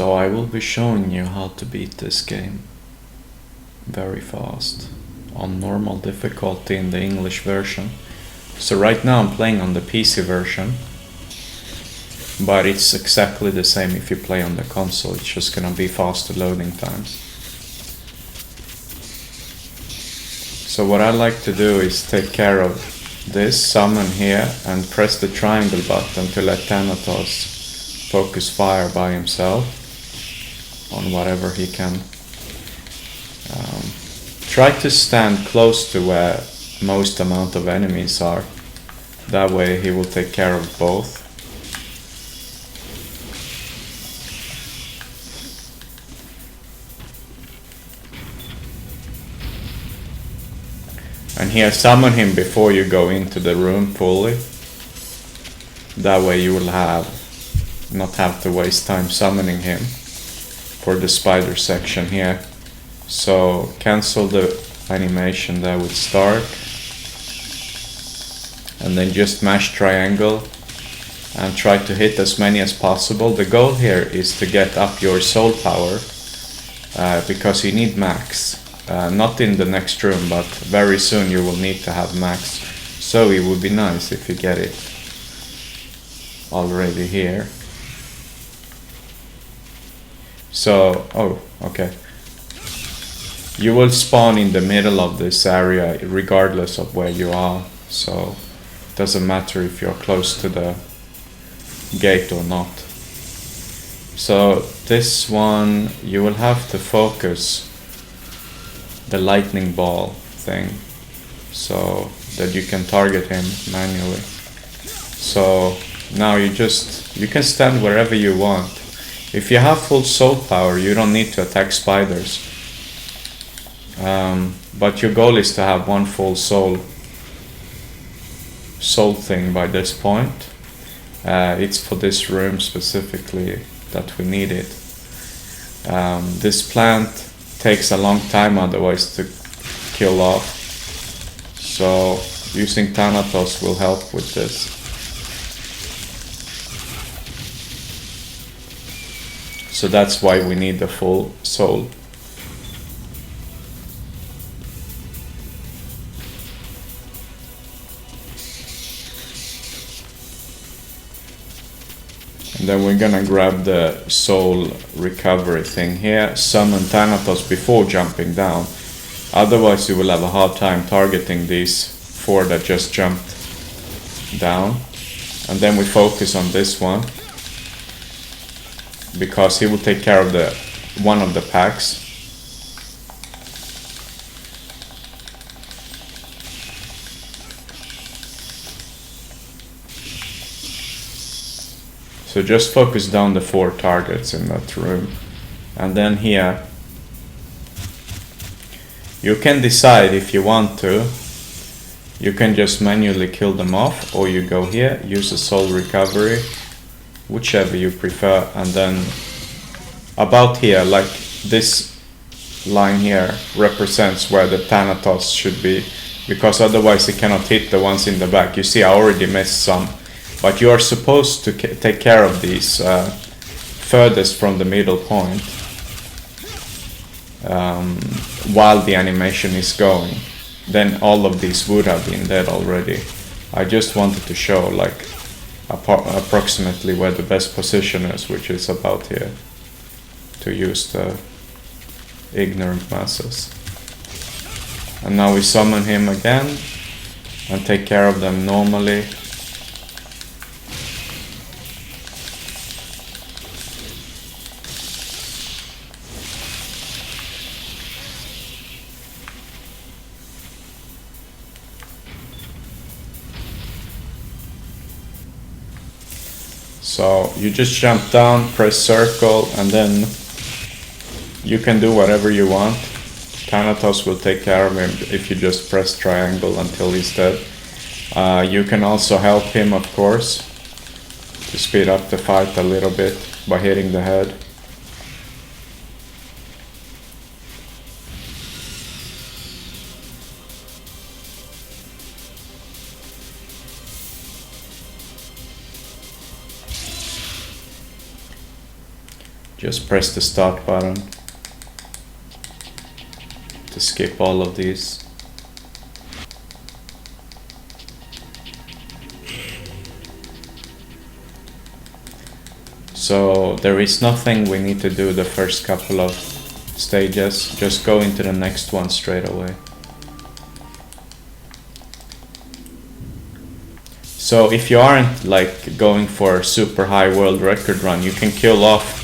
So I will be showing you how to beat this game very fast on normal difficulty in the English version. So right now I'm playing on the PC version, but it's exactly the same if you play on the console. It's just gonna be faster loading times. So what I like to do is take care of this, summon here, and press the triangle button to let Thanatos focus fire by himself on whatever he can. Try to stand close to where most amount of enemies are. That way he will take care of both. And here, summon him before you go into the room fully. That way you will not have to waste time summoning him for the spider section here. So cancel the animation there with start. And then just mash triangle and try to hit as many as possible. The goal here is to get up your soul power because you need max. Not in the next room, but very soon you will need to have max. So it would be nice if you get it already here. So, okay. You will spawn in the middle of this area regardless of where you are. So it doesn't matter if you're close to the gate or not. So this one you will have to focus the lightning ball thing so that you can target him manually. So now you can stand wherever you want. If you have full soul power, you don't need to attack spiders. But your goal is to have one full soul thing by this point. It's for this room specifically that we need it. This plant takes a long time otherwise to kill off, so using Thanatos will help with this. So that's why we need the full soul. And then we're gonna grab the soul recovery thing here, summon Thanatos before jumping down. Otherwise you will have a hard time targeting these 4 that just jumped down. And then we focus on this one, because he will take care of one of the packs. So just focus down the 4 targets in that room. And then here, you can decide if you want to. You can just manually kill them off, or you go here, use a soul recovery, whichever you prefer. And then about here, like this line here represents where the Thanatos should be, because otherwise he cannot hit the ones in the back. You see I already missed some. But you are supposed to take care of these furthest from the middle point while the animation is going. Then all of these would have been dead already. I just wanted to show like approximately where the best position is, which is about here, to use the ignorant masses. And now we summon him again and take care of them normally. So you just jump down, press circle, and then you can do whatever you want. Thanatos will take care of him if you just press triangle until he's dead. You can also help him, of course, to speed up the fight a little bit by hitting the head. Just press the start button to skip all of these. So there is nothing we need to do the first couple of stages, just go into the next one straight away. So if you aren't like going for a super high world record run, you can kill off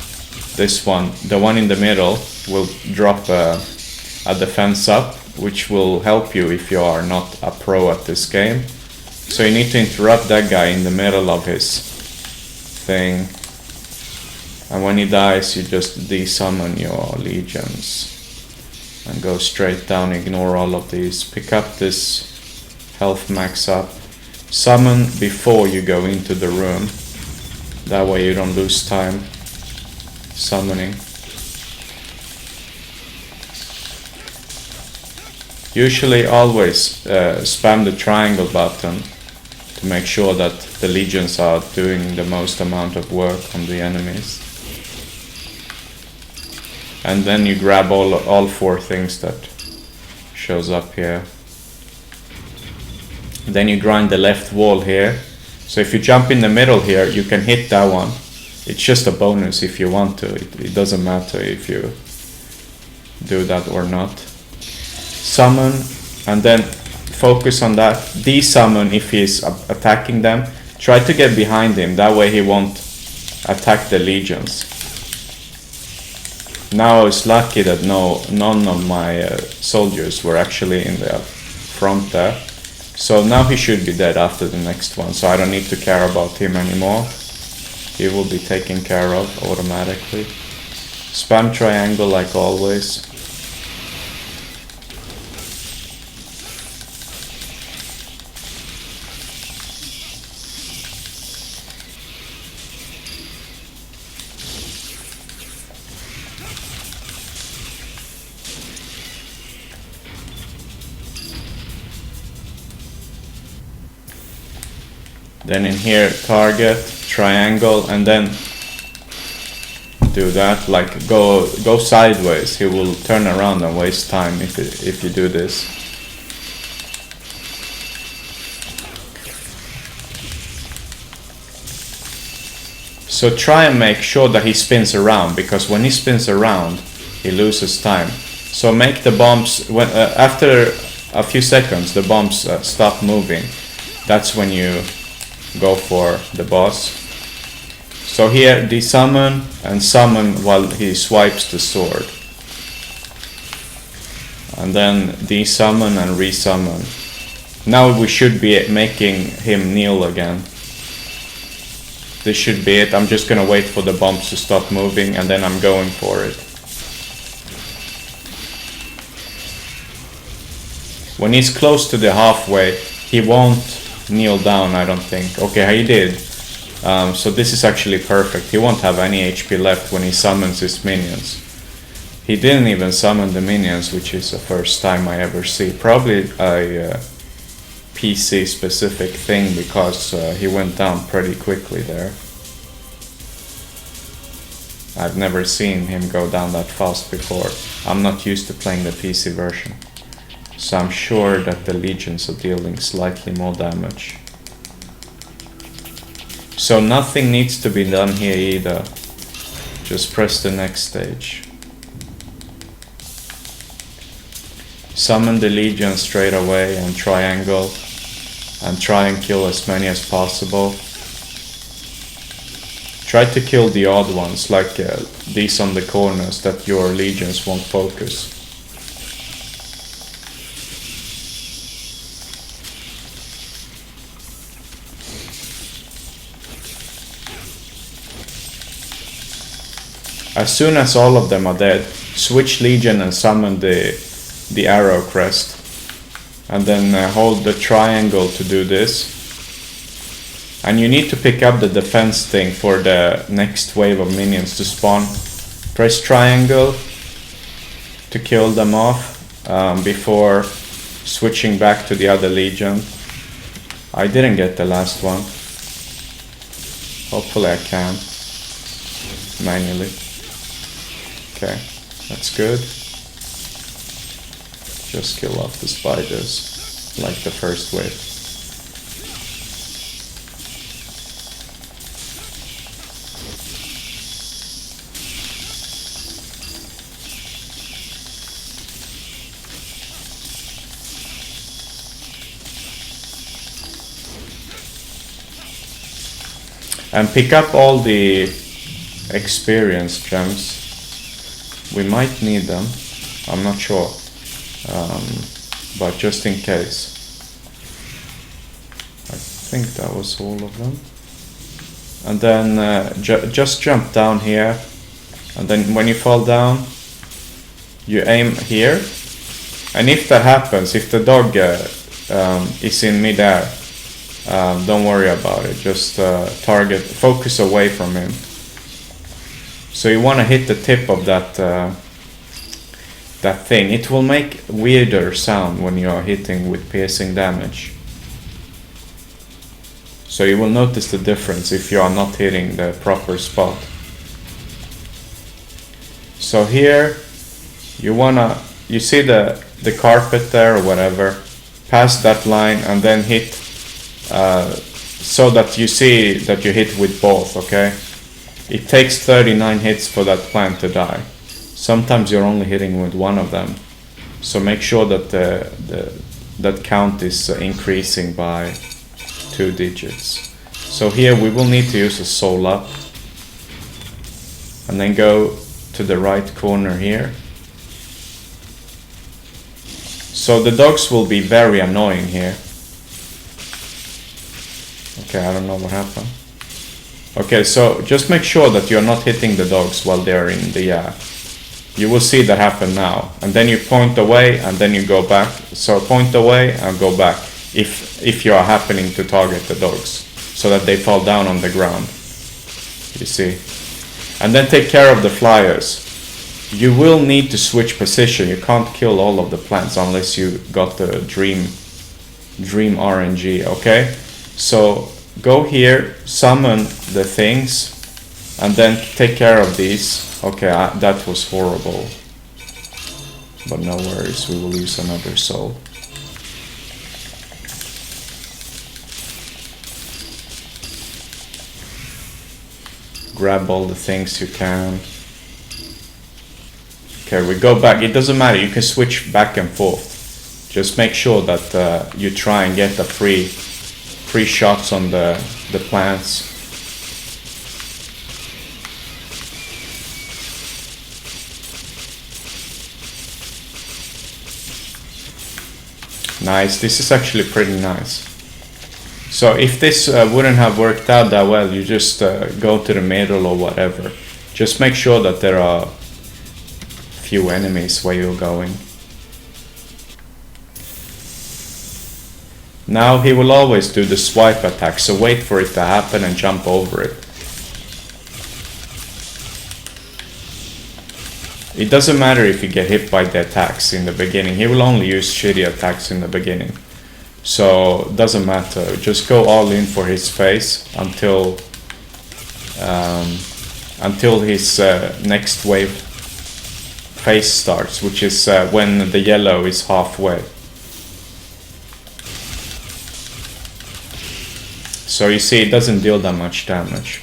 this one. The one in the middle will drop a defense up, which will help you if you are not a pro at this game. So you need to interrupt that guy in the middle of his thing. And when he dies, you just desummon your legions and go straight down, ignore all of these. Pick up this health max up. Summon before you go into the room. That way you don't lose time summoning. Usually always spam the triangle button to make sure that the legions are doing the most amount of work on the enemies. And then you grab all four things that shows up here. Then you grind the left wall here. So if you jump in the middle here, you can hit that one. It's just a bonus if you want to. It doesn't matter if you do that or not. Summon and then focus on that. Desummon if he's attacking them. Try to get behind him. That way he won't attack the legions. Now I was lucky that none of my soldiers were actually in the front there. So now he should be dead after the next one, so I don't need to care about him anymore. He will be taken care of automatically. Spam triangle like always. Then in here, target, triangle, and then do that. Like go sideways. He will turn around and waste time if you do this. So try and make sure that he spins around, because when he spins around, he loses time. So make the bombs after a few seconds, the bombs stop moving. That's when you go for the boss. So here desummon and summon while he swipes the sword. And then desummon and resummon. Now we should be making him kneel again. This should be it. I'm just gonna wait for the bombs to stop moving and then I'm going for it. When he's close to the halfway, he won't kneel down, I don't think. Okay, he did. So this is actually perfect. He won't have any HP left when he summons his minions. He didn't even summon the minions, which is the first time I ever see. Probably a PC specific thing, because he went down pretty quickly there. I've never seen him go down that fast before. I'm not used to playing the PC version. So I'm sure that the legions are dealing slightly more damage. So nothing needs to be done here either. Just press the next stage. Summon the legion straight away and triangle. And try and kill as many as possible. Try to kill the odd ones, like these on the corners that your legions won't focus. As soon as all of them are dead, switch legion and summon the arrow crest. And then hold the triangle to do this. And you need to pick up the defense thing for the next wave of minions to spawn. Press triangle to kill them off before switching back to the other legion. I didn't get the last one. Hopefully I can manually. Okay, that's good. Just kill off the spiders, like the first wave. And pick up all the experience gems. We might need them, I'm not sure, but just in case. I think that was all of them. And then just jump down here, and then when you fall down, you aim here. And if that happens, if the dog is in midair, don't worry about it, just focus away from him. So you want to hit the tip of that thing. It will make weirder sound when you are hitting with piercing damage. So you will notice the difference if you are not hitting the proper spot. So here you see the carpet there or whatever, pass that line and then hit so that you see that you hit with both, okay? It takes 39 hits for that plant to die. Sometimes you're only hitting with one of them. So make sure that that count is increasing by 2 digits. So here we will need to use a soul up. And then go to the right corner here. So the dogs will be very annoying here. Okay, I don't know what happened. Okay, so just make sure that you're not hitting the dogs while they're in the... you will see that happen now. And then you point away and then you go back. So point away and go back if you are happening to target the dogs, so that they fall down on the ground. You see? And then take care of the flyers. You will need to switch position. You can't kill all of the plants unless you got the dream RNG, okay? So go here, summon the things, and then take care of these. Okay, that was horrible. But no worries, we will use another soul. Grab all the things you can. Okay, we go back. It doesn't matter, you can switch back and forth. Just make sure that you try and get the free shots on the plants. Nice, this is actually pretty nice. So if this wouldn't have worked out that well, you just go to the middle or whatever. Just make sure that there are few enemies where you're going. Now he will always do the swipe attack, so wait for it to happen and jump over it. It doesn't matter if you get hit by the attacks in the beginning, he will only use shitty attacks in the beginning. So it doesn't matter, just go all in for his face until his next wave phase starts, which is when the yellow is halfway. So you see, it doesn't deal that much damage.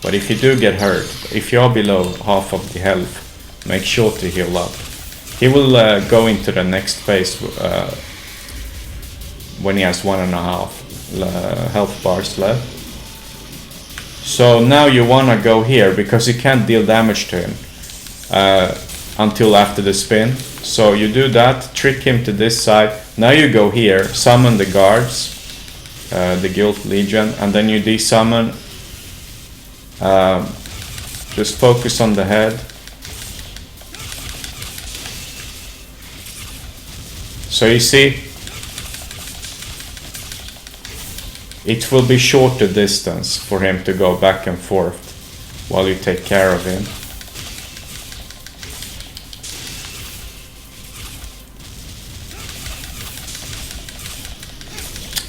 But if you do get hurt, if you're below half of the health, make sure to heal up. He will go into the next phase when he has 1.5 health bars left. So now you wanna go here because you can't deal damage to him until after the spin. So you do that, trick him to this side. Now you go here, summon the guards. The Guild Legion, and then you desummon. Just focus on the head. So you see, it will be shorter distance for him to go back and forth while you take care of him.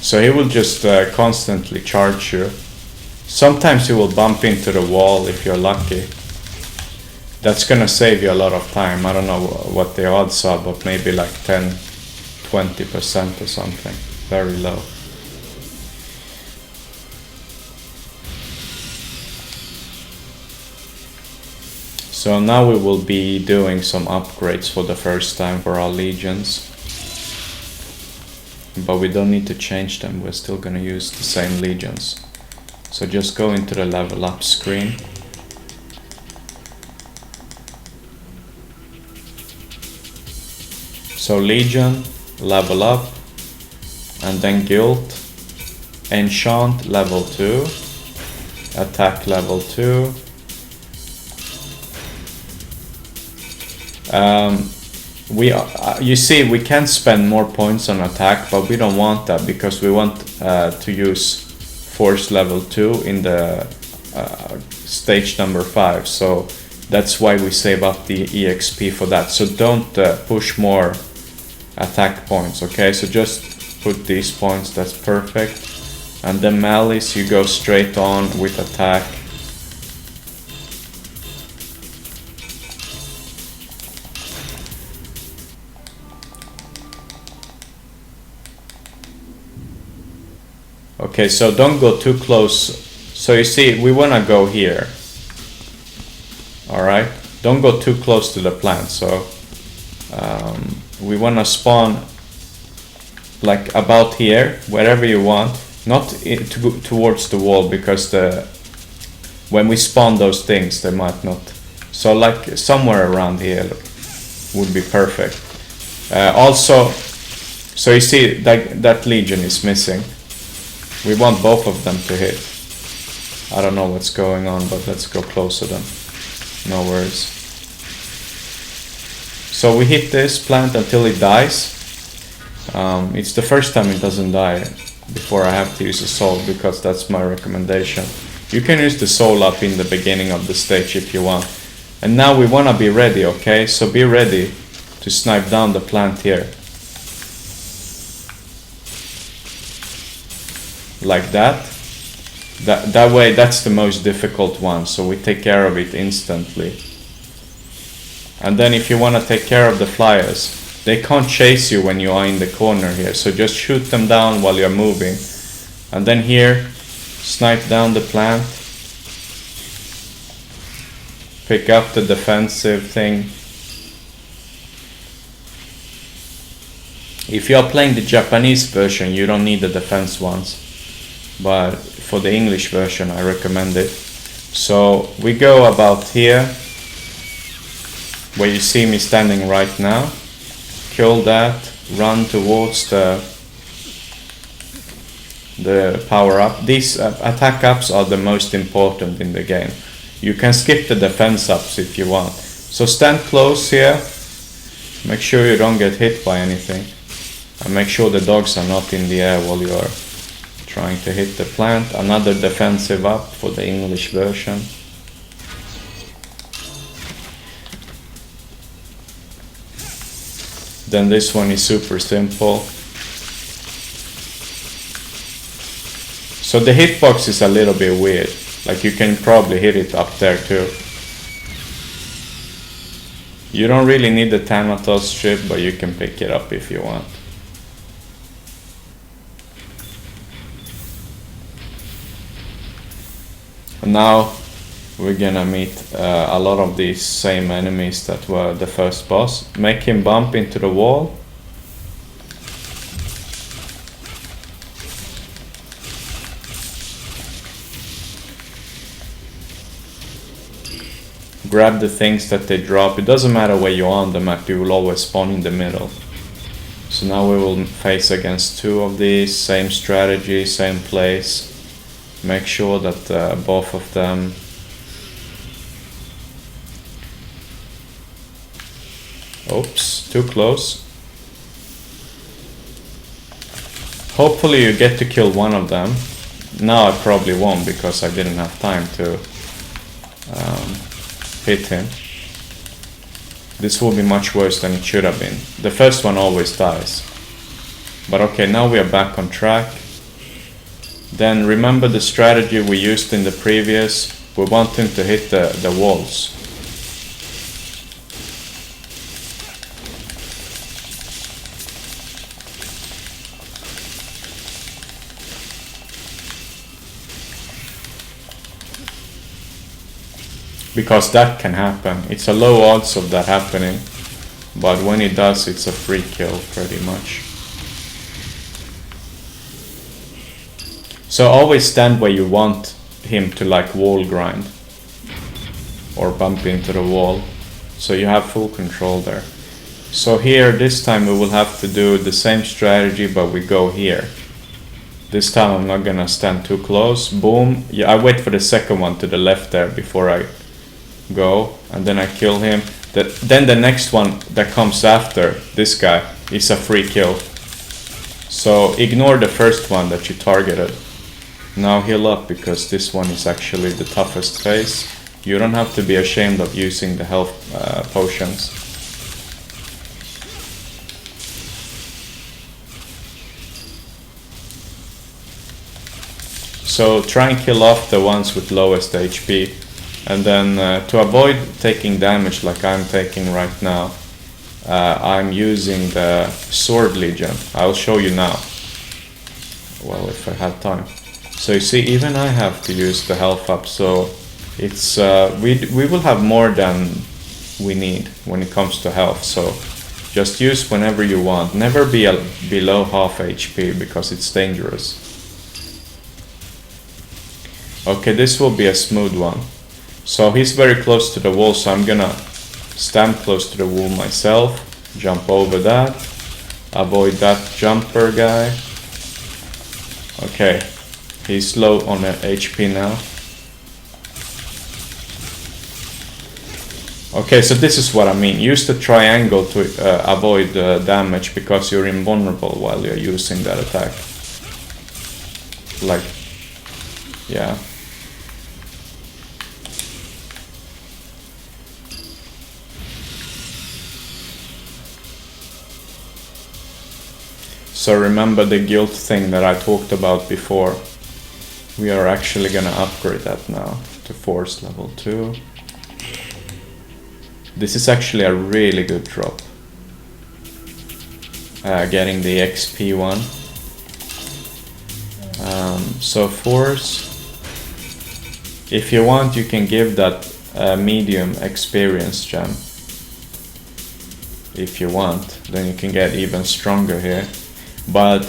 So he will just constantly charge you. Sometimes he will bump into the wall if you're lucky. That's gonna save you a lot of time. I don't know what the odds are, but maybe like 10-20% or something. Very low. So now we will be doing some upgrades for the first time for our legions. But we don't need to change them, we're still gonna use the same legions. So just go into the level up screen. So Legion, level up, and then Guild, Enchant level 2, Attack level 2. You see, we can spend more points on attack, but we don't want that because we want to use Force level 2 in the stage number 5. So that's why we save up the EXP for that. So don't push more attack points, okay? So just put these points, that's perfect. And then Malice, you go straight on with attack. Okay, so don't go too close. So you see, we want to go here. Alright, don't go too close to the plant. So we want to spawn like about here, wherever you want. Not towards the wall, because when we spawn those things, they might not. So like somewhere around here would be perfect. Also, so you see that legion is missing. We want both of them to hit. I don't know what's going on, but let's go closer then. No worries. So we hit this plant until it dies. It's the first time it doesn't die before I have to use a soul, because that's my recommendation. You can use the soul up in the beginning of the stage if you want. And now we want to be ready, okay? So be ready to snipe down the plant here. Like that. That way, that's the most difficult one, so we take care of it instantly. And then if you want to take care of the flyers, they can't chase you when you are in the corner here, so just shoot them down while you're moving. And then here, snipe down the plant. Pick up the defensive thing. If you are playing the Japanese version, you don't need the defense ones. But for the English version, I recommend it. So we go about here, where you see me standing right now. Kill that, run towards the power up. These attack ups are the most important in the game. You can skip the defense ups if you want. So stand close here, make sure you don't get hit by anything, and make sure the dogs are not in the air while you are trying to hit the plant. Another defensive up for the English version. Then this one is super simple. So the hitbox is a little bit weird. Like you can probably hit it up there too. You don't really need the Thanatos strip, but you can pick it up if you want. Now we're gonna meet a lot of these same enemies that were the first boss. Make him bump into the wall. Grab the things that they drop. It doesn't matter where you are on the map, you will always spawn in the middle. So now we will face against two of these. Same strategy, same place. Make sure that both of them oops, too close. Hopefully you get to kill one of them. Now I probably won't because I didn't have time to hit him. This will be much worse than it should have been. The first one always dies. But okay, now we are back on track. Then remember the strategy we used in the previous. We want him to hit the walls. because that can happen. It's a low odds of that happening, but when it does, it's a free kill pretty much. So always stand where you want him to like wall grind or bump into the wall, so you have full control there. So here, this time we will have to do the same strategy, but we go here. This time I'm not gonna stand too close. Boom. Yeah, I wait for the second one to the left there before I go, and then I kill him. Then the next one that comes after this guy is a free kill. So ignore the first one that you targeted. Now heal up, because this one is actually the toughest phase. You don't have to be ashamed of using the health potions. So try and kill off the ones with lowest HP, and then to avoid taking damage like I'm taking right now, I'm using the Sword Legion. I'll show you now. Well, if I have time. So you see, even I have to use the health up, so it's we will have more than we need when it comes to health. So just use whenever you want. Never be below half HP, because it's dangerous. Okay, this will be a smooth one. So he's very close to the wall, so I'm gonna stand close to the wall myself, jump over that, avoid that jumper guy. Okay, he's low on HP now. Okay, so this is what I mean. Use the triangle to avoid damage, because you're invulnerable while you're using that attack. Like, yeah. So remember the guilt thing that I talked about before. We are actually gonna upgrade that now to force level 2. This is actually a really good drop. Getting the XP one. So force. If you want, you can give that medium experience gem. If you want, then you can get even stronger here. But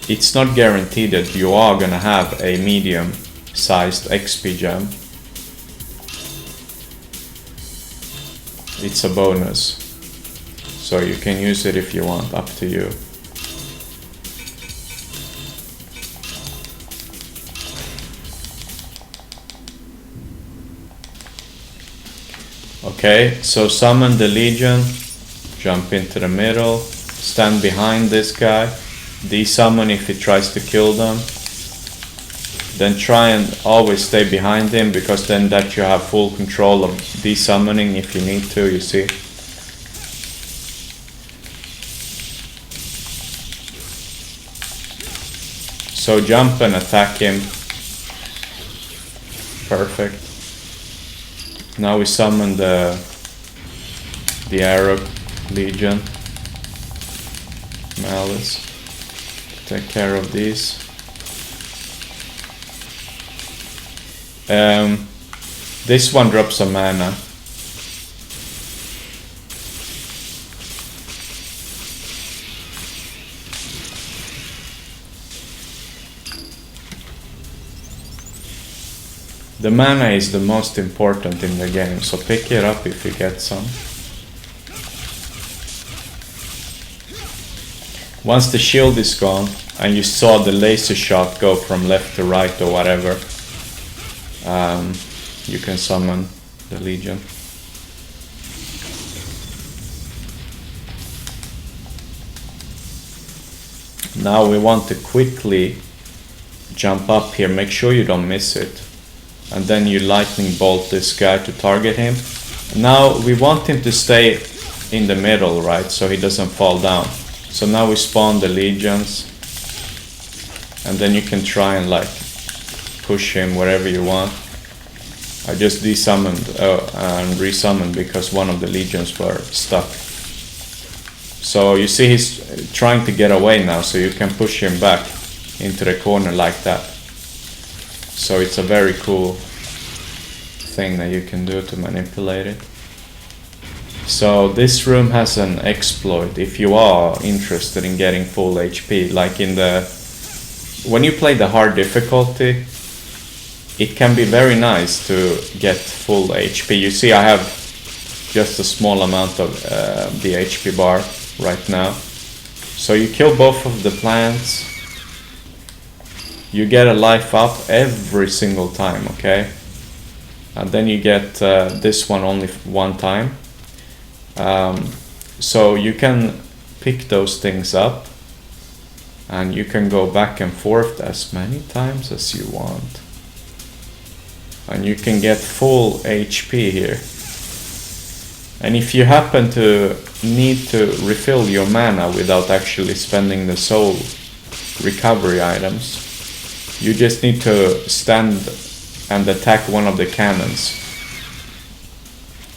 it's not guaranteed that you are gonna have a medium sized XP gem. It's a bonus, so you can use it if you want, up to you. Okay, so summon the Legion, jump into the middle, stand behind this guy, desummon if he tries to kill them. Then try and always stay behind him, because then that you have full control of desummoning if you need to, you see. So jump and attack him. Perfect. Now we summon the Arrow Legion. Malice. Take care of these. This one drops a mana. The mana is the most important in the game, so pick it up if you get some. Once the shield is gone, and you saw the laser shot go from left to right or whatever, you can summon the Legion. Now we want to quickly jump up here, make sure you don't miss it, and then you lightning bolt this guy to target him. Now we want him to stay in the middle, right, so he doesn't fall down. So now we spawn the Legions, and then you can try and like push him wherever you want. I just desummoned and resummoned because one of the Legions were stuck. So you see he's trying to get away now, so you can push him back into the corner like that. So it's a very cool thing that you can do to manipulate it. So this room has an exploit if you are interested in getting full HP. Like when you play the hard difficulty, it can be very nice to get full HP. You see I have just a small amount of the HP bar right now. So you kill both of the plants, you get a life up every single time, okay? And then you get this one only one time. So you can pick those things up and you can go back and forth as many times as you want. And you can get full HP here. And if you happen to need to refill your mana without actually spending the soul recovery items, you just need to stand and attack one of the cannons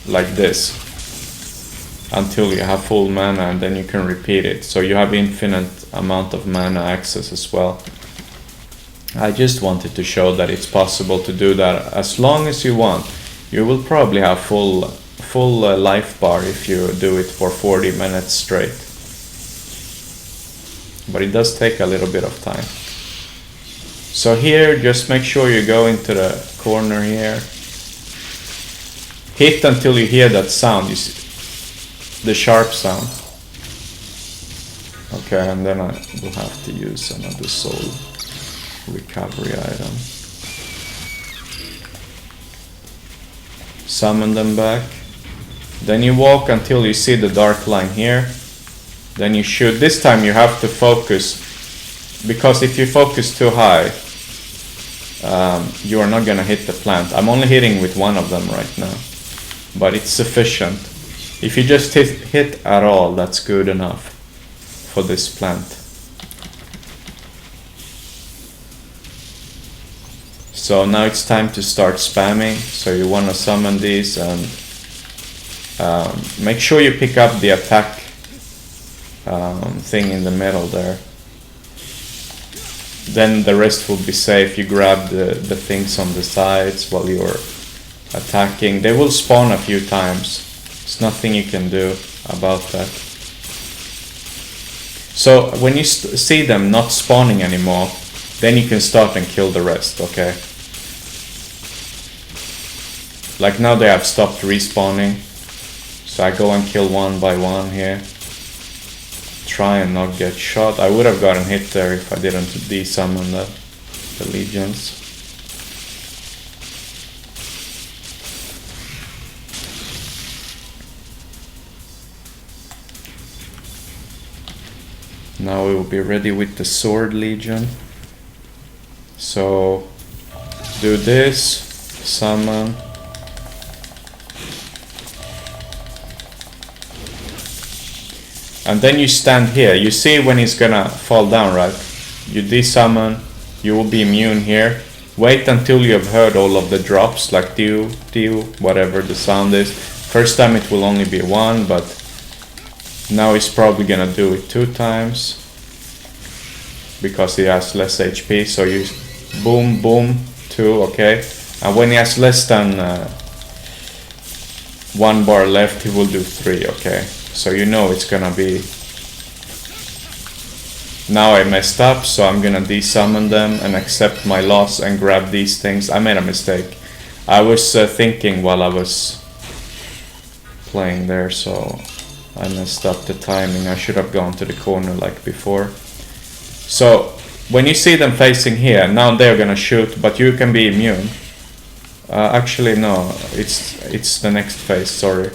like this until you have full mana, and then you can repeat it. So you have infinite amount of mana access as well. I just wanted to show that it's possible to do that as long as you want. You will probably have full life bar if you do it for 40 minutes straight. But it does take a little bit of time. So here, just make sure you go into the corner here. Hit until you hear that sound, you see, the sharp sound. Okay, and then I will have to use another soul recovery item. Summon them back. Then you walk until you see the dark line here. Then you shoot. This time you have to focus, because if you focus too high, you are not gonna hit the plant. I'm only hitting with one of them right now, but it's sufficient. If you just hit at all, that's good enough for this plant. So now it's time to start spamming. So you want to summon these and make sure you pick up the attack thing in the middle there. Then the rest will be safe. You grab the things on the sides while you're attacking. They will spawn a few times. There's nothing you can do about that. So when you see them not spawning anymore, then you can start and kill the rest, okay? Like now they have stopped respawning. So I go and kill one by one here. Try and not get shot. I would have gotten hit there if I didn't desummon the legions. Now we will be ready with the sword legion. So do this, summon. And then you stand here. You see when he's gonna fall down, right? You desummon, you will be immune here. Wait until you have heard all of the drops, like dew, whatever the sound is. First time it will only be one, but now he's probably gonna do it 2 times because he has less HP. So you boom, boom, 2, okay? And when he has less than 1 bar left, he will do 3, okay? So you know it's gonna be... Now I messed up, so I'm gonna desummon them and accept my loss and grab these things. I made a mistake. I was thinking while I was playing there, so I messed up the timing. I should have gone to the corner like before. So when you see them facing here, now they're gonna shoot, but you can be immune. Actually no, it's the next phase, sorry.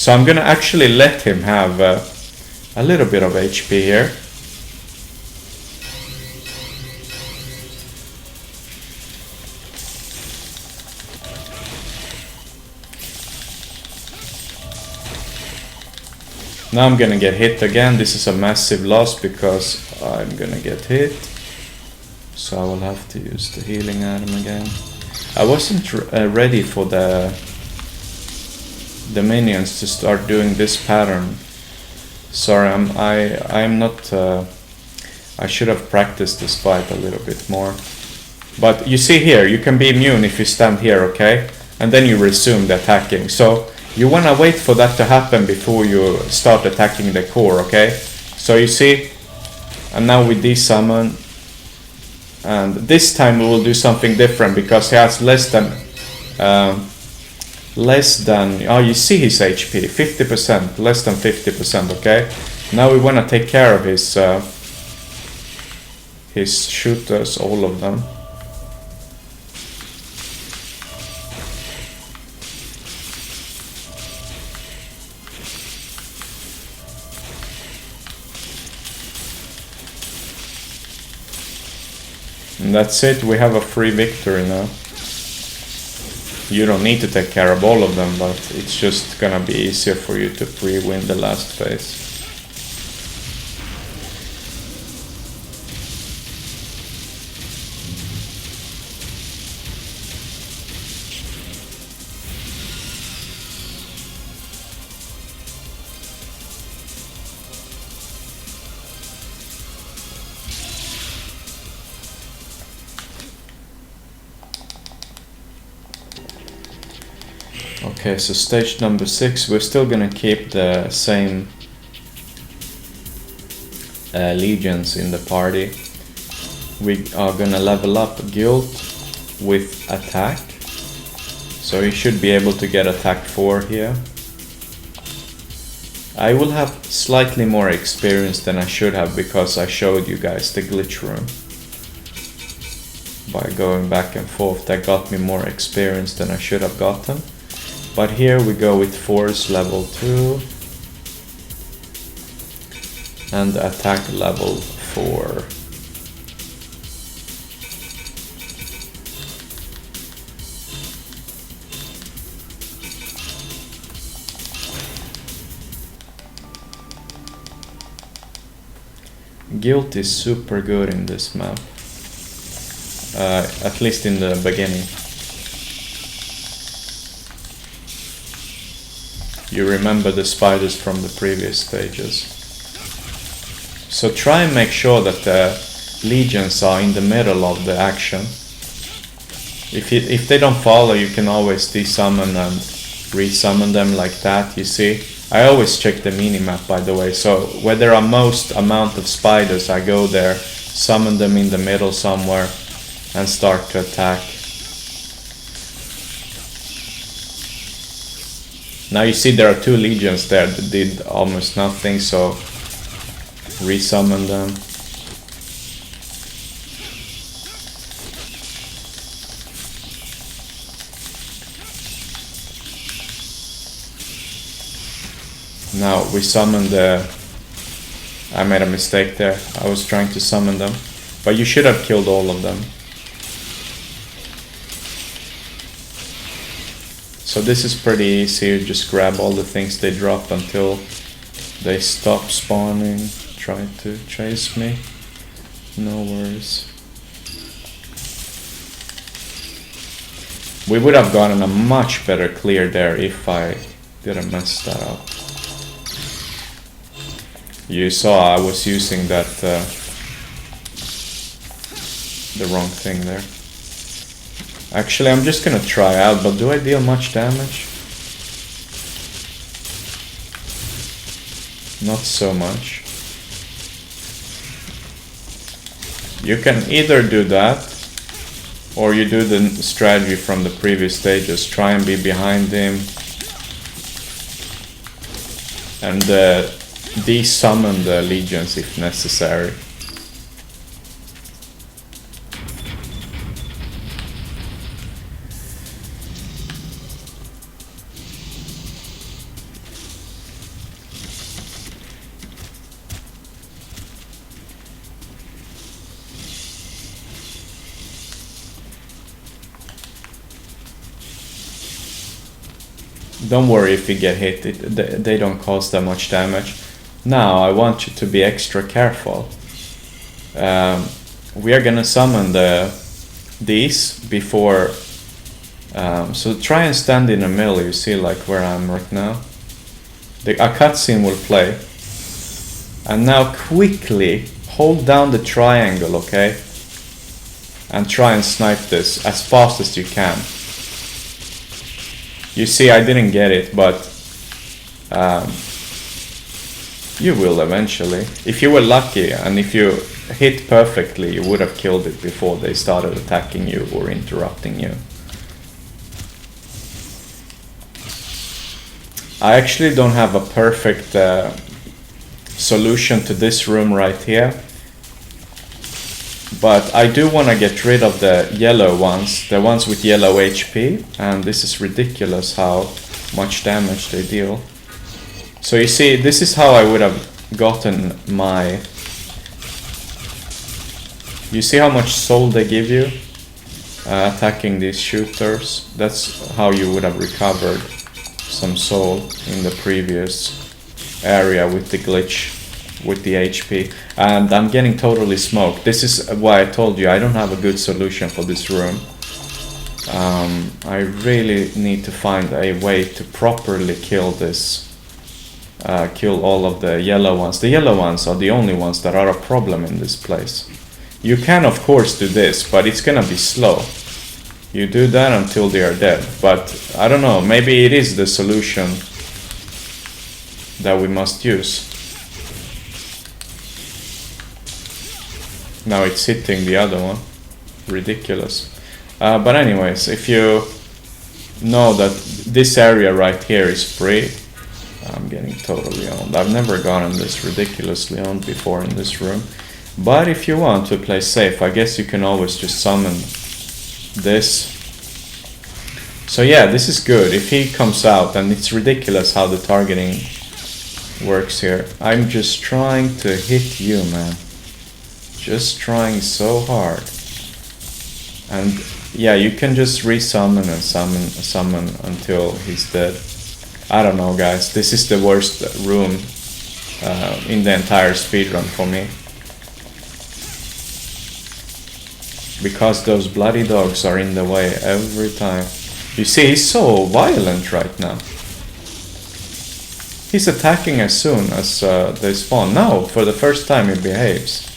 So I'm gonna actually let him have a little bit of HP here. Now I'm gonna get hit again. This is a massive loss because I'm gonna get hit. So I will have to use the healing item again. I wasn't ready for the minions to start doing this pattern. Sorry, I'm not... I should have practiced this fight a little bit more. But you see here, you can be immune if you stand here, okay? And then you resume the attacking. So you want to wait for that to happen before you start attacking the core, okay? So you see, and now we desummon. And this time we will do something different because he has less than, oh, you see his HP, 50%, less than 50%, okay? Now we want to take care of his shooters, all of them. And that's it, we have a free victory now. You don't need to take care of all of them, but it's just gonna be easier for you to pre-win the last phase. Okay, so stage number 6, we're still gonna keep the same legions in the party. We are gonna level up Guilt with attack. So you should be able to get attack 4 here. I will have slightly more experience than I should have because I showed you guys the glitch room. By going back and forth, that got me more experience than I should have gotten. But here we go with force level 2 and attack level 4. Guilt is super good in this map, at least in the beginning. You remember the spiders from the previous stages. So try and make sure that the legions are in the middle of the action. If they don't follow, you can always desummon and resummon them like that, you see. I always check the minimap, by the way, so where there are most amount of spiders, I go there, summon them in the middle somewhere, and start to attack. Now you see there are 2 legions there that did almost nothing, so resummon them. Now we summon the... I made a mistake there, I was trying to summon them, but you should have killed all of them. So this is pretty easy, you just grab all the things they drop until they stop spawning, try to chase me, no worries. We would have gotten a much better clear there if I didn't mess that up. You saw I was using that, the wrong thing there. Actually, I'm just gonna try out, but do I deal much damage? Not so much. You can either do that, or you do the strategy from the previous stages. Try and be behind him, and desummon the legions if necessary. Don't worry if you get hit, they don't cause that much damage. Now I want you to be extra careful. We are gonna summon these before, so try and stand in the middle, you see, like where I am right now. A cutscene will play. And now quickly hold down the triangle, okay? and try and snipe this as fast as you can. You see, I didn't get it, but you will eventually. If you were lucky and if you hit perfectly, you would have killed it before they started attacking you or interrupting you. I actually don't have a perfect solution to this room right here, but I do want to get rid of the yellow ones, the ones with yellow HP, and this is ridiculous how much damage they deal. So you see, this is how I would have gotten my... You see how much soul they give you attacking these shooters? That's how you would have recovered some soul in the previous area with the glitch with the HP. And I'm getting totally smoked. This is why I told you I don't have a good solution for this room. I really need to find a way to properly kill this. Kill all of the yellow ones. The yellow ones are the only ones that are a problem in this place. You can of course do this, but it's gonna be slow. You do that until they are dead, but I don't know, maybe it is the solution that we must use. Now it's hitting the other one. Ridiculous. But anyways, if you know that this area right here is free, I'm getting totally owned. I've never gotten this ridiculously owned before in this room. But if you want to play safe, I guess you can always just summon this. So yeah, this is good. If he comes out, and it's ridiculous how the targeting works here. I'm just trying to hit you, man. Just trying so hard. And yeah, you can just resummon and summon until he's dead. I don't know, guys. This is the worst room in the entire speedrun for me. Because those bloody dogs are in the way every time. You see, he's so violent right now. He's attacking as soon as they spawn. Now, for the first time, he behaves.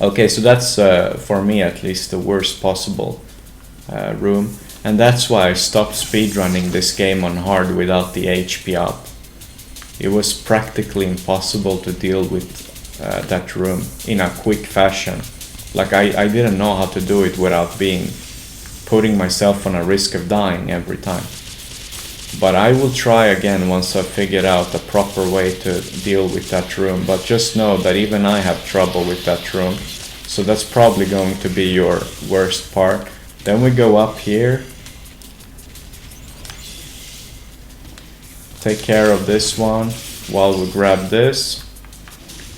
Okay, so that's, for me at least, the worst possible room. And that's why I stopped speedrunning this game on hard without the HP up. It was practically impossible to deal with that room in a quick fashion. Like I didn't know how to do it without putting myself on a risk of dying every time. But I will try again once I've figured out a proper way to deal with that room. But just know that even I have trouble with that room. So that's probably going to be your worst part. Then we go up here. Take care of this one while we grab this.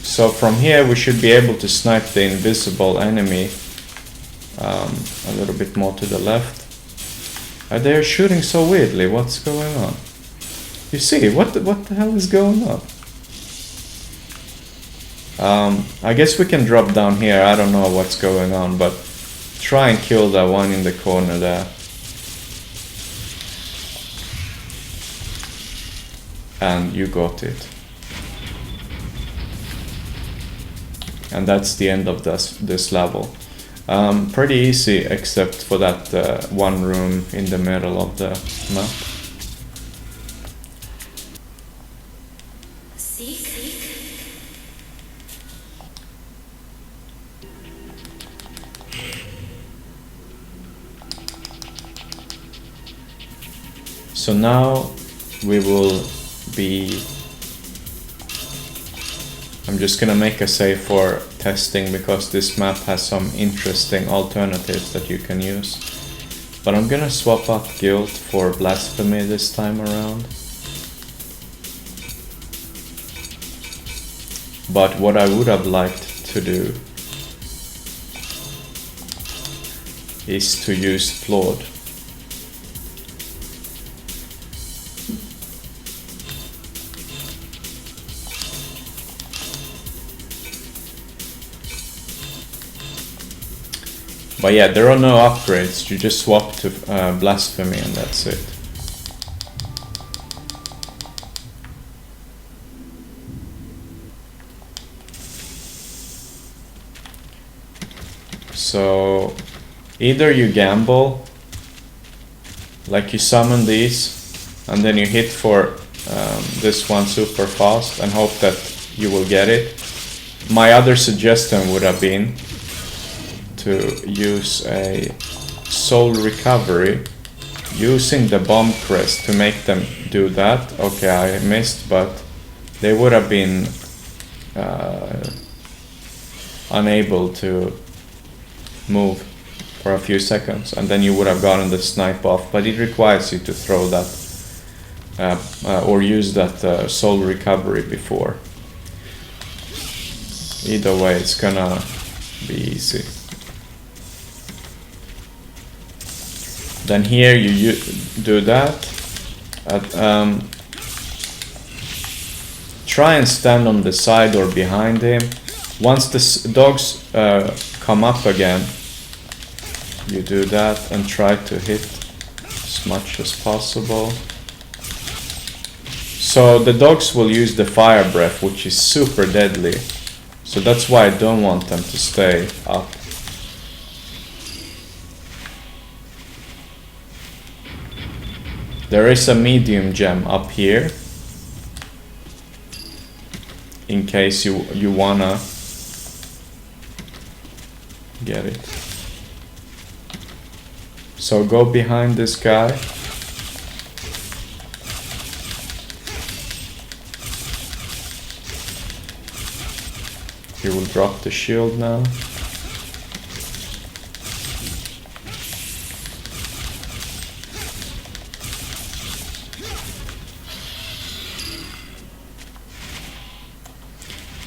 So from here we should be able to snipe the invisible enemy a little bit more to the left. They're shooting so weirdly. What's going on? You see, what the hell is going on? I guess we can drop down here. I don't know what's going on, but try and kill that one in the corner there. And you got it. And that's the end of this level. Pretty easy, except for that one room in the middle of the map. So now we will be... I'm just gonna make a save for testing because this map has some interesting alternatives that you can use. But I'm gonna swap up Guilt for Blasphemy this time around. But what I would have liked to do is to use Flawed. But yeah, there are no upgrades, you just swap to Blasphemy and that's it. So either you gamble, like you summon these, and then you hit for this one super fast and hope that you will get it. My other suggestion would have been to use a soul recovery using the bomb crest to make them do that. Okay, I missed, but they would have been unable to move for a few seconds, and then you would have gotten the snipe off, but it requires you to throw that or use that soul recovery before. Either way, it's gonna be easy. Then here you do that. Try and stand on the side or behind him. Once the dogs come up again, you do that and try to hit as much as possible. So the dogs will use the fire breath, which is super deadly. So that's why I don't want them to stay up. There is a medium gem up here, in case you wanna get it. So go behind this guy. He will drop the shield now.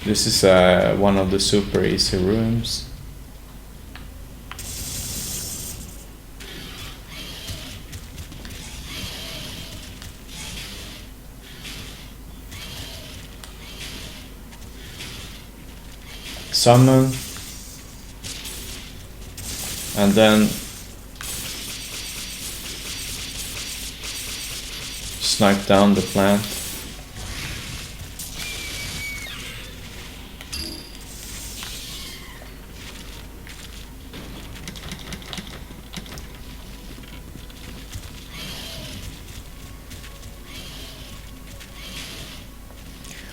This is one of the super easy rooms. Summon, and then snipe down the plant.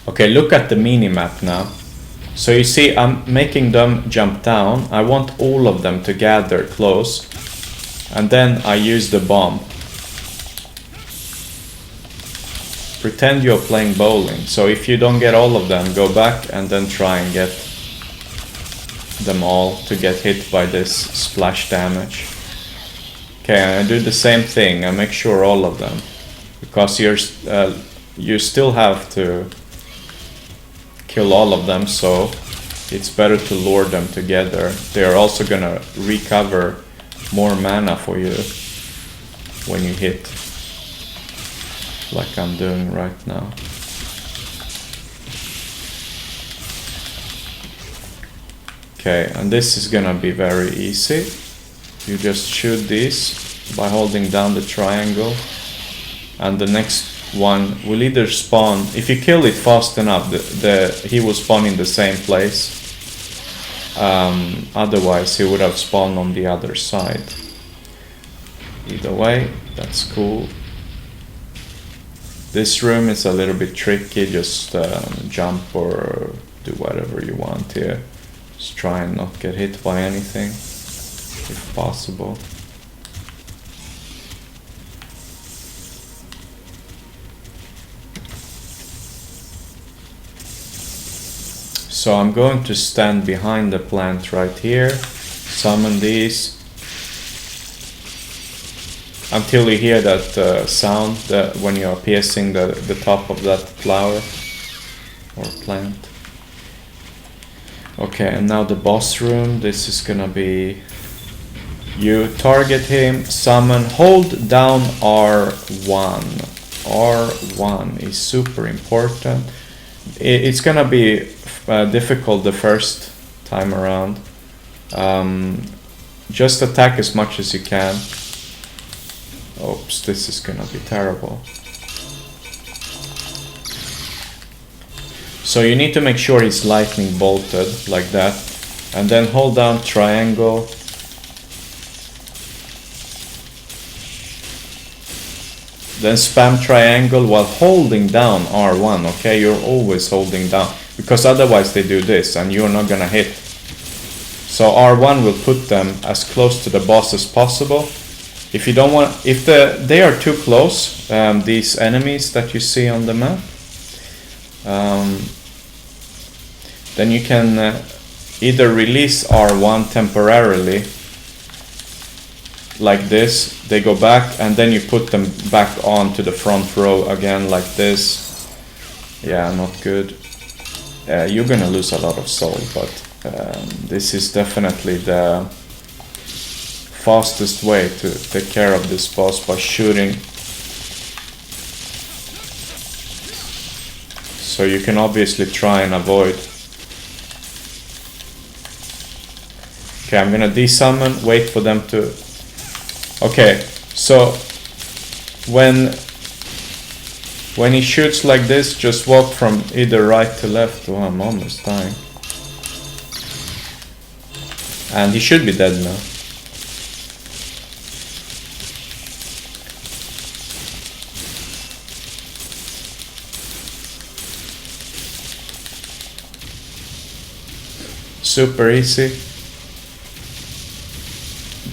Okay, look at the mini-map now. So you see, I'm making them jump down. I want all of them to gather close. And then I use the bomb. Pretend you're playing bowling. So if you don't get all of them, go back and then try and get them all to get hit by this splash damage. Okay, and I do the same thing. I make sure all of them. Because you still have to kill all of them, so it's better to lure them together. They are also gonna recover more mana for you when you hit, like I'm doing right now. Okay, and this is gonna be very easy. You just shoot these by holding down the triangle, and the next one will either spawn, if you kill it fast enough, he will spawn in the same place. Otherwise he would have spawned on the other side. Either way, that's cool. This room is a little bit tricky, just jump or do whatever you want here. Just try and not get hit by anything, if possible. So I'm going to stand behind the plant right here, summon these, until you hear that sound when you are piercing the top of that flower or plant. Okay, and now the boss room. This is gonna be, you target him, summon, hold down R1. R1 is super important. It's gonna be difficult the first time around. Just attack as much as you can. Oops, this is gonna be terrible. So you need to make sure he's lightning bolted like that. And then hold down triangle. Then spam triangle while holding down R1, okay? You're always holding down, because otherwise they do this and you're not gonna hit. So R1 will put them as close to the boss as possible. If you don't want, if they are too close, these enemies that you see on the map, then you can either release R1 temporarily, like this, they go back, and then you put them back onto the front row again, like this. Yeah, not good. You're gonna lose a lot of soul, but this is definitely the fastest way to take care of this boss, by shooting. So you can obviously try and avoid. Okay, I'm gonna desummon, wait for them to... Okay, so when he shoots like this, just walk from either right to left. Oh, I'm almost dying. And he should be dead now. Super easy.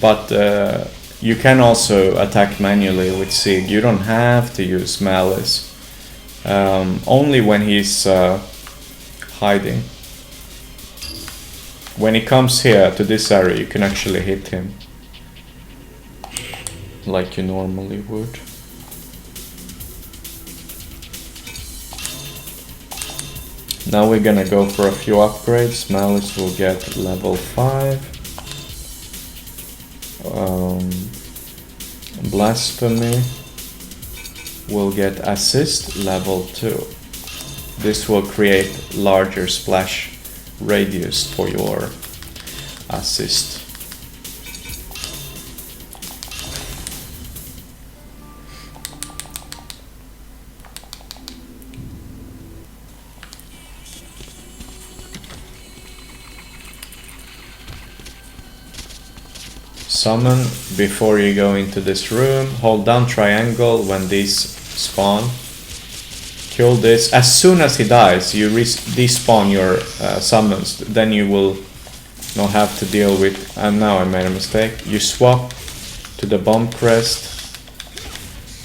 But you can also attack manually with Sieg. You don't have to use Malice. Only when he's hiding. When he comes here to this area, you can actually hit him like you normally would. Now we're gonna go for a few upgrades. Malice will get level 5. Blasphemy will get assist level 2. This will create larger splash radius for your assist. Summon before you go into this room. Hold down triangle when these spawn. Kill this. As soon as he dies, you despawn your summons. Then you will not have to deal with... And now I made a mistake. You swap to the bomb crest.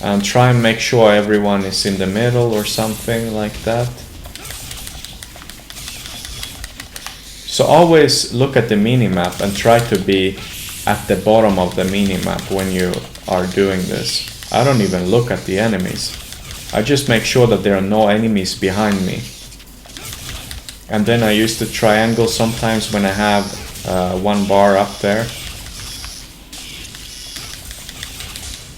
And try and make sure everyone is in the middle or something like that. So always look at the minimap and try to be at the bottom of the minimap when you are doing this. I don't even look at the enemies. I just make sure that there are no enemies behind me. And then I use the triangle sometimes when I have one bar up there.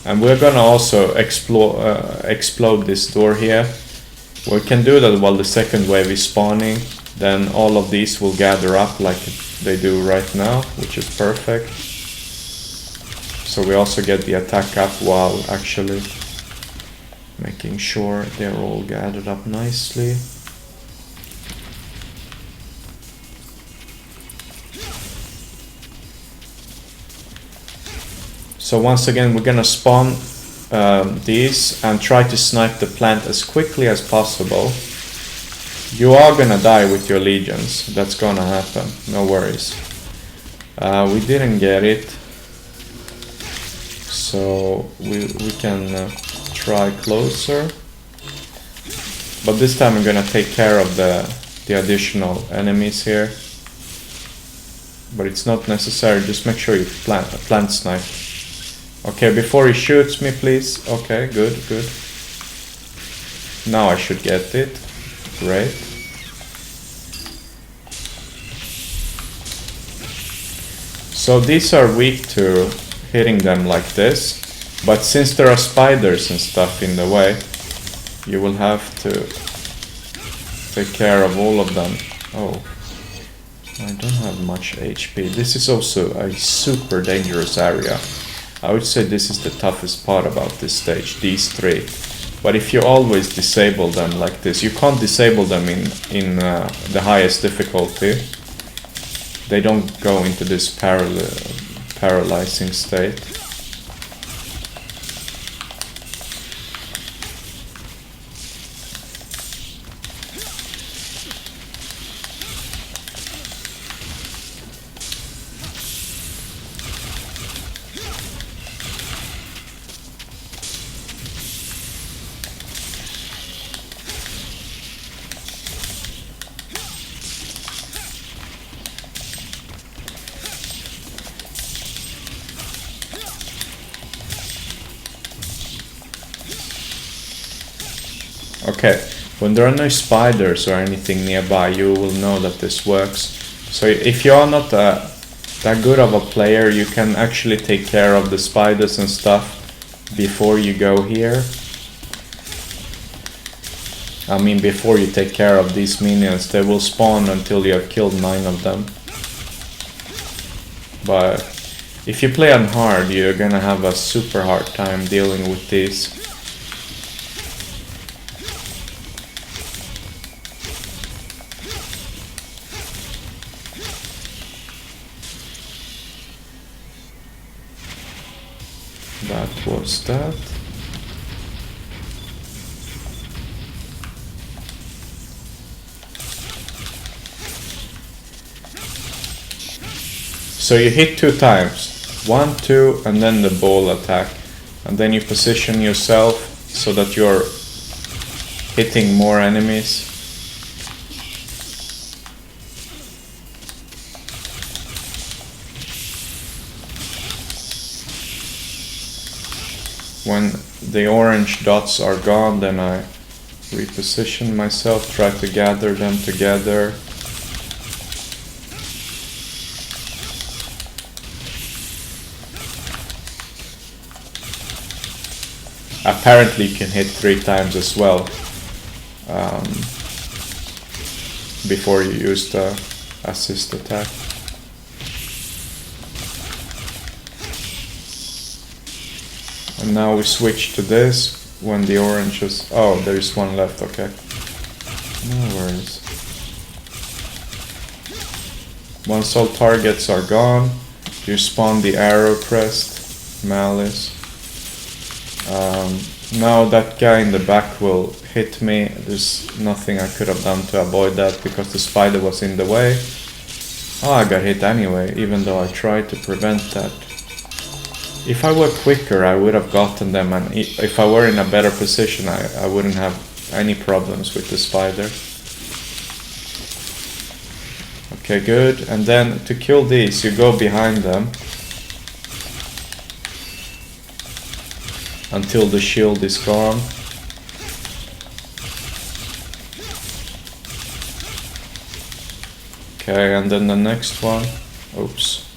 And we're gonna also explode this door here. We can do that while the second wave is spawning. Then all of these will gather up like they do right now, which is perfect. So we also get the attack up while actually making sure they're all gathered up nicely. So once again we're gonna spawn these and try to snipe the plant as quickly as possible. You are gonna die with your legions, that's gonna happen, no worries. We didn't get it, so we can try closer. But this time I'm gonna take care of the additional enemies here. But it's not necessary, just make sure you plant snipe. Okay, before he shoots me, please. Okay, good, good. Now I should get it. Great. So these are weak to hitting them like this, but since there are spiders and stuff in the way, you will have to take care of all of them. Oh, I don't have much HP. This is also a super dangerous area. I would say this is the toughest part about this stage, these three. But if you always disable them like this, you can't disable them in the highest difficulty. they don't go into this paralyzing state. Okay, when there are no spiders or anything nearby, you will know that this works. So if you are not that good of a player, you can actually take care of the spiders and stuff before you go here. I mean, before you take care of these minions, they will spawn until you have killed 9 of them. But if you play on hard, you're gonna have a super hard time dealing with these. That was that. So you hit 2 times. 1, 2, and then the ball attack. And then you position yourself so that you're hitting more enemies. When the orange dots are gone, then I reposition myself, try to gather them together. Apparently you can hit 3 times as well before you use the assist attack. And now we switch to this when the orange is... Oh, there is one left, okay. No worries. Once all targets are gone, you spawn the arrow crest, malice. Now that guy in the back will hit me. There's nothing I could have done to avoid that because the spider was in the way. Oh, I got hit anyway, even though I tried to prevent that. If I were quicker, I would have gotten them, and if I were in a better position, I wouldn't have any problems with the spider. Okay, good. And then to kill these, you go behind them until the shield is gone. Okay, and then the next one. Oops.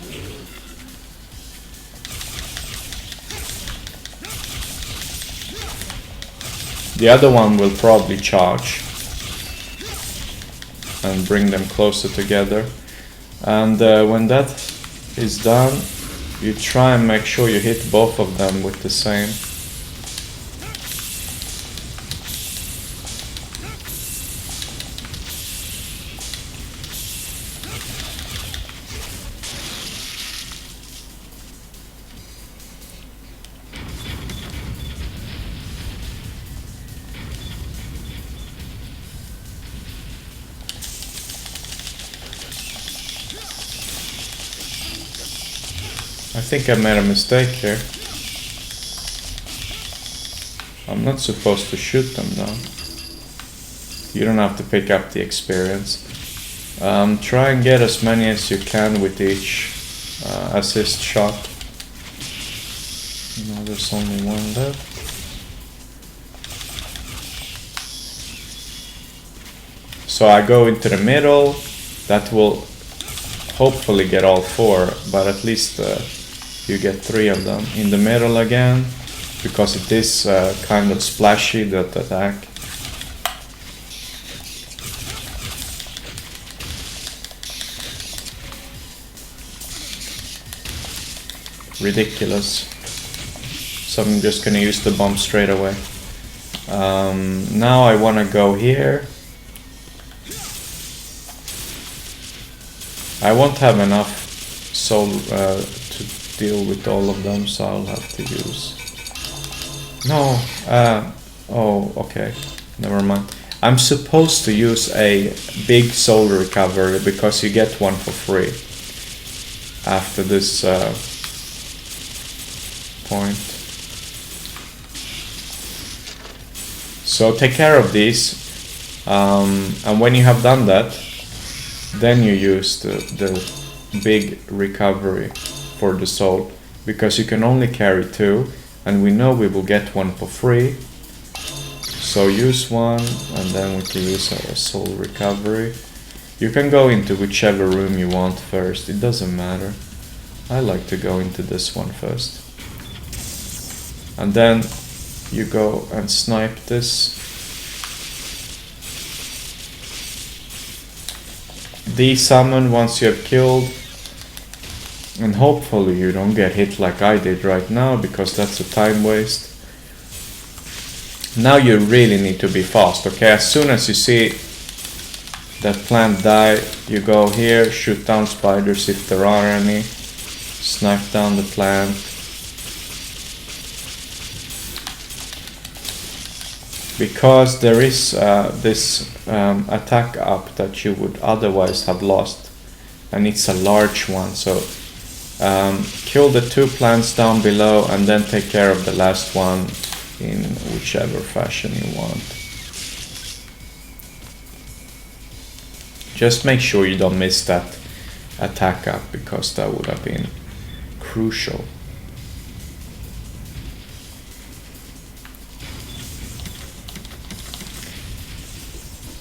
The other one will probably charge and bring them closer together. And when that is done, you try and make sure you hit both of them with the same. I think I made a mistake here. I'm not supposed to shoot them now. You don't have to pick up the experience. Try and get as many as you can with each assist shot. Now there's only one left. So I go into the middle. That will hopefully get all 4, but at least you get 3 of them. In the middle again, because it is kind of splashy, that attack. Ridiculous. So I'm just gonna use the bomb straight away. Now I wanna go here. I won't have enough soul to deal with all of them, so I'll have to use... No, oh, okay, never mind. I'm supposed to use a big soul recovery because you get one for free after this point. So take care of these, and when you have done that, then you use the big recovery for the soul, because you can only carry 2, and we know we will get one for free. So use one, and then we can use our soul recovery. You can go into whichever room you want first, it doesn't matter. I like to go into this one first. And then you go and snipe this. Desummon once you have killed. And hopefully you don't get hit like I did right now, because that's a time waste. Now you really need to be fast, okay? As soon as you see that plant die, you go here, shoot down spiders if there are any, snipe down the plant. Because there is this attack up that you would otherwise have lost, and it's a large one, so kill the 2 plants down below and then take care of the last one in whichever fashion you want. Just make sure you don't miss that attack up, because that would have been crucial.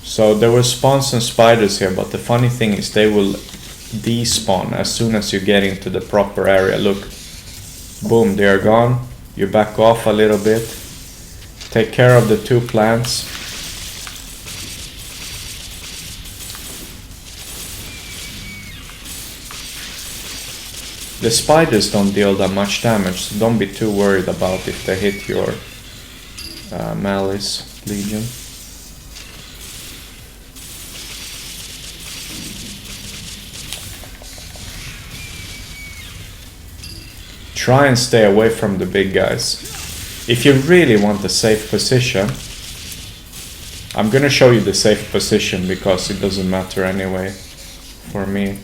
So there were spawns and spiders here, but the funny thing is they will despawn as soon as you get into the proper area. Look, boom, they are gone. You back off a little bit. Take care of the 2 plants. The spiders don't deal that much damage, so don't be too worried about if they hit your Malice Legion. Try and stay away from the big guys. If you really want a safe position, I'm gonna show you the safe position because it doesn't matter anyway for me.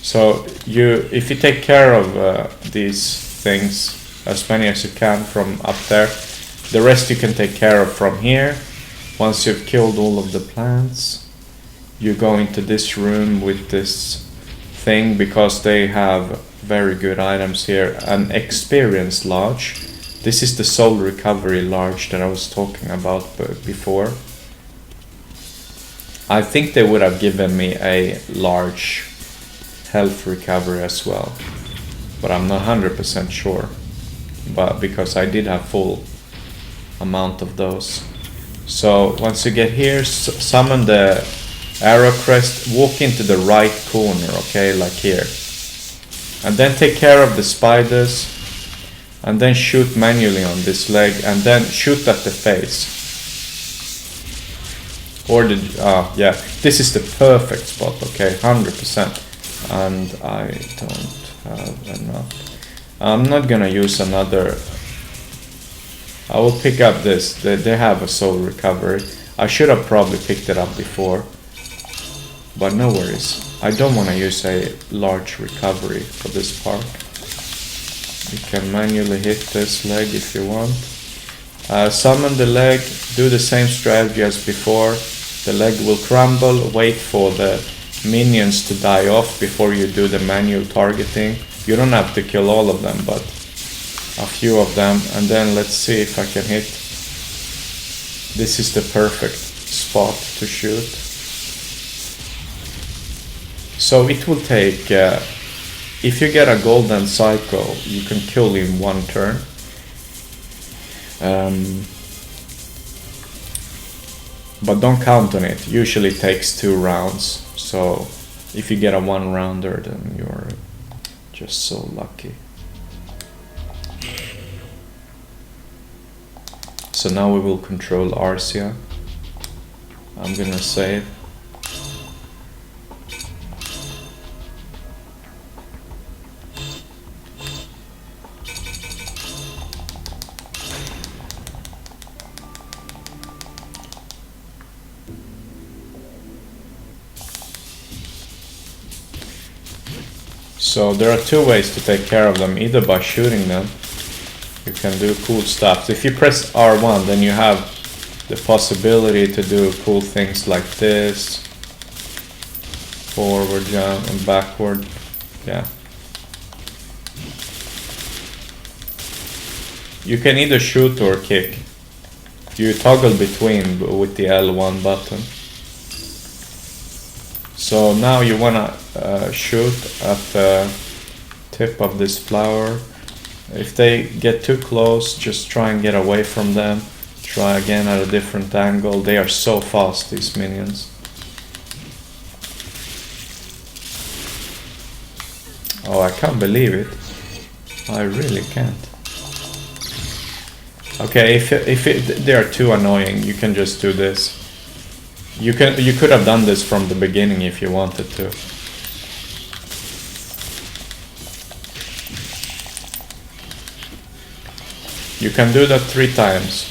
So if you take care of these things, as many as you can from up there, the rest you can take care of from here. Once you've killed all of the plants, you go into this room with this thing, because they have very good items here. An experience large. This is the soul recovery large that I was talking about before. I think they would have given me a large health recovery as well, but I'm not 100% sure, but because I did have full amount of those. So once you get here, summon the arrow crest, walk into the right corner, okay, like here, and then take care of the spiders, and then shoot manually on this leg, and then shoot at the face. Or yeah, this is the perfect spot, okay, 100%. And I don't have enough. I'm not gonna use another. I will pick up this. They have a soul recovery. I should have probably picked it up before, but no worries. I don't want to use a large recovery for this part. You can manually hit this leg if you want. Summon the leg, do the same strategy as before. The leg will crumble, wait for the minions to die off before you do the manual targeting. You don't have to kill all of them, but a few of them, and then let's see if I can hit. This is the perfect spot to shoot. So it will take, if you get a golden cycle, you can kill in 1 turn. But don't count on it. Usually it takes 2 rounds. So if you get a 1-rounder, then you're just so lucky. So now we will control Arcia. I'm gonna save. So there are two ways to take care of them, either by shooting them. You can do cool stuff. If you press R1, then you have the possibility to do cool things like this. Forward jump and backward. Yeah. You can either shoot or kick. You toggle between with the L1 button. So now you wanna shoot at the tip of this flower. If they get too close, just try and get away from them. Try again at a different angle. They are so fast, these minions. Oh, I can't believe it. I really can't. Okay, if they are too annoying, you can just do this. You could have done this from the beginning if you wanted to. You can do that 3 times.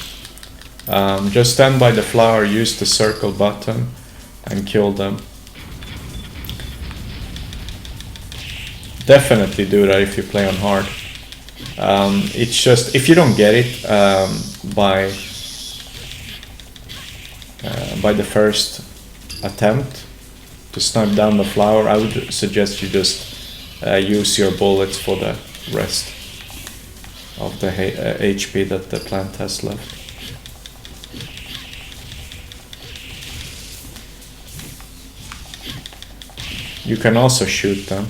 Just stand by the flower, use the circle button, and kill them. Definitely do that if you play on hard. It's just, if you don't get it by the first attempt to snipe down the flower, I would suggest you just use your bullets for the rest of the HP that the plant has left. You can also shoot them.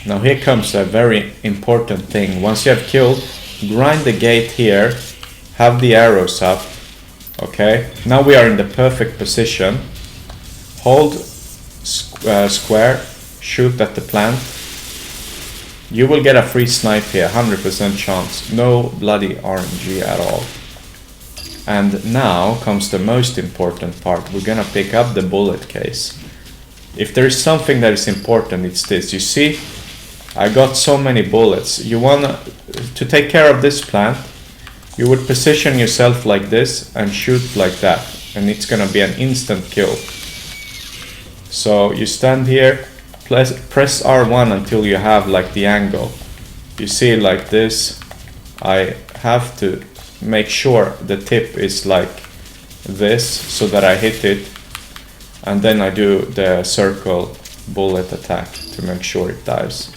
Now here comes a very important thing. Once you have killed, grind the gate here, have the arrows up, okay? Now we are in the perfect position. Hold square, shoot at the plant. You will get a free snipe here, 100% chance. No bloody RNG at all. And now comes the most important part. We're gonna pick up the bullet case. If there is something that is important, it's this. You see, I got so many bullets. You want to take care of this plant, you would position yourself like this and shoot like that, and it's gonna be an instant kill. So you stand here, press R1 until you have like the angle. You see like this. I have to make sure the tip is like this so that I hit it, and then I do the circle bullet attack to make sure it dies.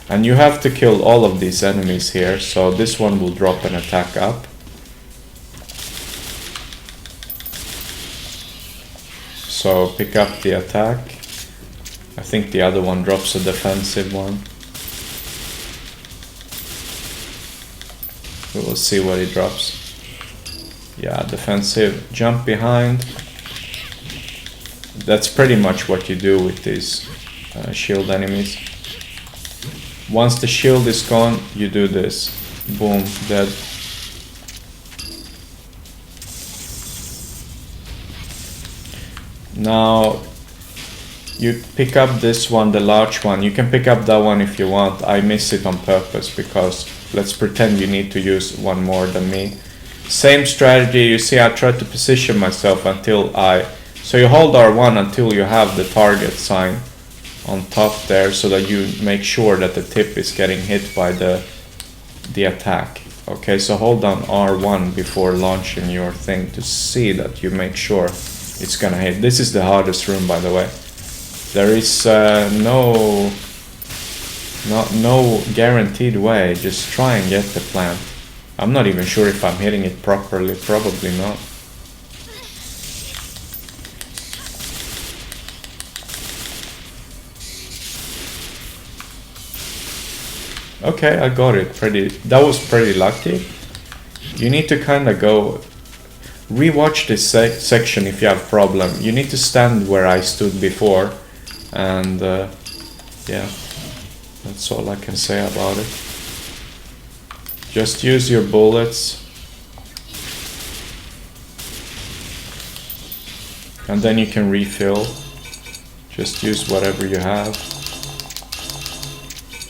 And you have to kill all of these enemies here, so this one will drop an attack up. So pick up the attack. I think the other one drops a defensive one. We will see what it drops. Yeah, defensive. Jump behind. That's pretty much what you do with these shield enemies. Once the shield is gone, you do this. Boom, dead. Now, you pick up this one, the large one. You can pick up that one if you want. I miss it on purpose because let's pretend you need to use one more than me. Same strategy, you see I try to position myself until so you hold R1 until you have the target sign on top there, so that you make sure that the tip is getting hit by the attack. Okay, so hold down R1 before launching your thing to see that you make sure it's gonna hit. This is the hardest room, by the way. There is no guaranteed way. Just try and get the plant. I'm not even sure if I'm hitting it properly, probably not. Okay, I got it. That was pretty lucky. You need to kind of go rewatch this section if you have problem. You need to stand where I stood before, and yeah, that's all I can say about it. Just use your bullets, and then you can refill. Just use whatever you have.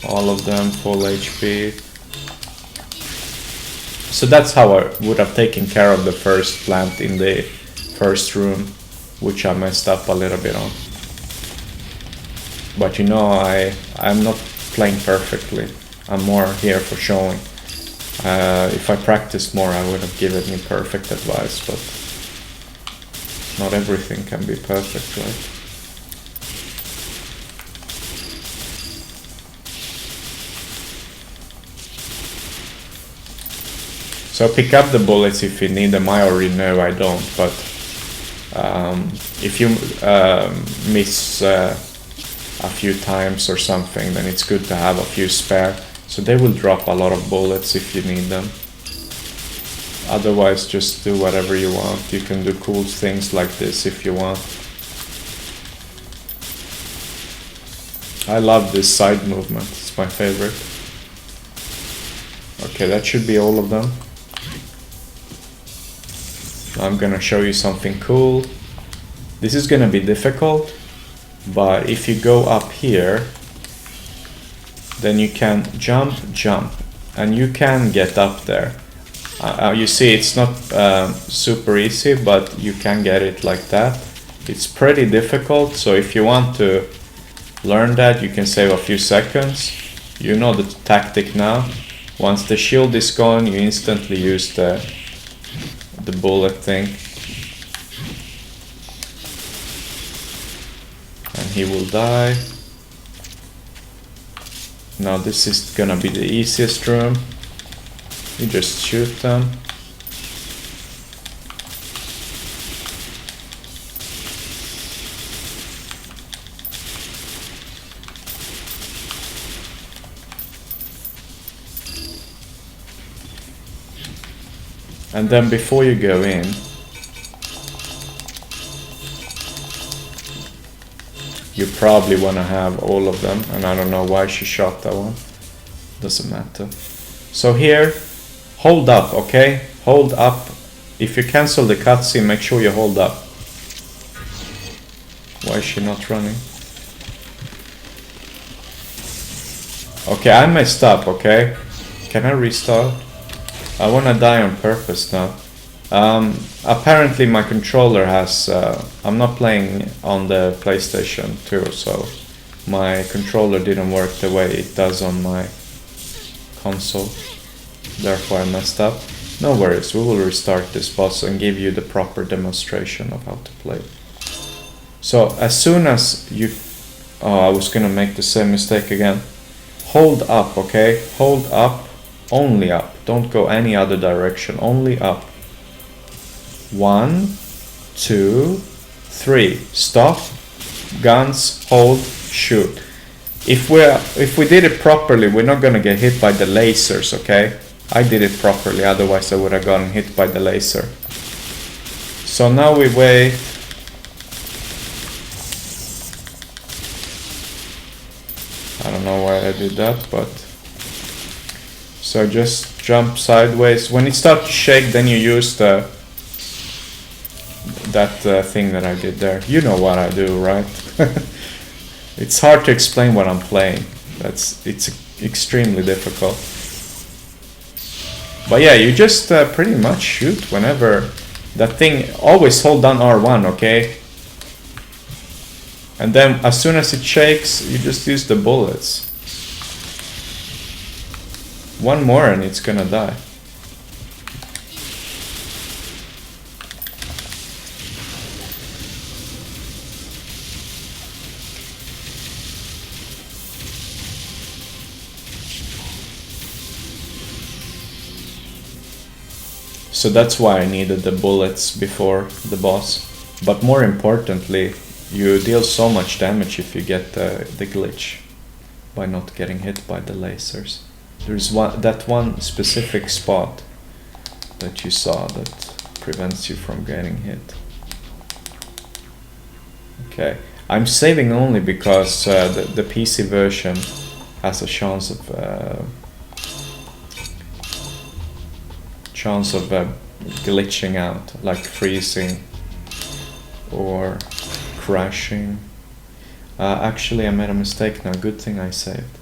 All of them full HP. So that's how I would have taken care of the first plant in the first room, which I messed up a little bit on. But you know, I'm not playing perfectly. I'm more here for showing. If I practiced more, I would have given you perfect advice, but not everything can be perfect, right? So pick up the bullets if you need them. I already know I don't, but if you miss a few times or something, then it's good to have a few spare. So they will drop a lot of bullets if you need them. Otherwise, just do whatever you want. You can do cool things like this if you want. I love this side movement. It's my favorite. Okay, that should be all of them. I'm gonna show you something cool. This is gonna be difficult, but if you go up here, then you can jump, and you can get up there. You see, it's not super easy, but you can get it like that. It's pretty difficult, so if you want to learn that, you can save a few seconds. You know the tactic now. Once the shield is gone, you instantly use the bullet thing. And he will die. Now this is gonna be the easiest room. You just shoot them. And then before you go in, you probably want to have all of them, and I don't know why she shot that one. Doesn't matter. So here, hold up, okay? Hold up. If you cancel the cutscene, make sure you hold up. Why is she not running? Okay, I messed up, okay? Can I restart? I wanna die on purpose now. Apparently my controller has... I'm not playing on the PlayStation 2, so my controller didn't work the way it does on my console. Therefore I messed up. No worries, we will restart this boss and give you the proper demonstration of how to play. So as soon as you... Oh, I was gonna make the same mistake again. Hold up, okay? Hold up, only up. Don't go any other direction, only up. 1, 2, 3. Stop. Guns, hold, shoot. If we did it properly, we're not gonna get hit by the lasers, okay? I did it properly, otherwise I would have gotten hit by the laser. So now we wait. I don't know why I did that, but... So just jump sideways. When it starts to shake, then you use that thing that I did there. You know what I do, right? It's hard to explain what I'm playing. It's extremely difficult. But yeah, you just pretty much shoot whenever that thing. Always hold down R1, okay? And then as soon as it shakes, you just use the bullets. One more and it's gonna die. So that's why I needed the bullets before the boss. But more importantly, you deal so much damage if you get the glitch by not getting hit by the lasers. There's that one specific spot that you saw that prevents you from getting hit. Okay, I'm saving only because the PC version has a chance of glitching out, like freezing or crashing. Actually, I made a mistake now. Good thing I saved.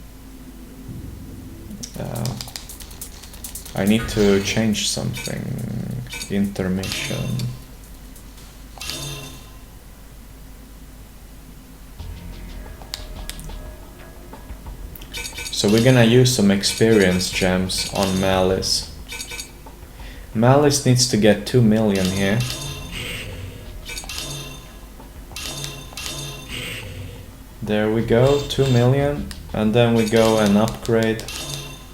I need to change something. Intermission. So we're gonna use some experience gems on Malice. Malice needs to get 2 million here. There we go, 2 million. And then we go and upgrade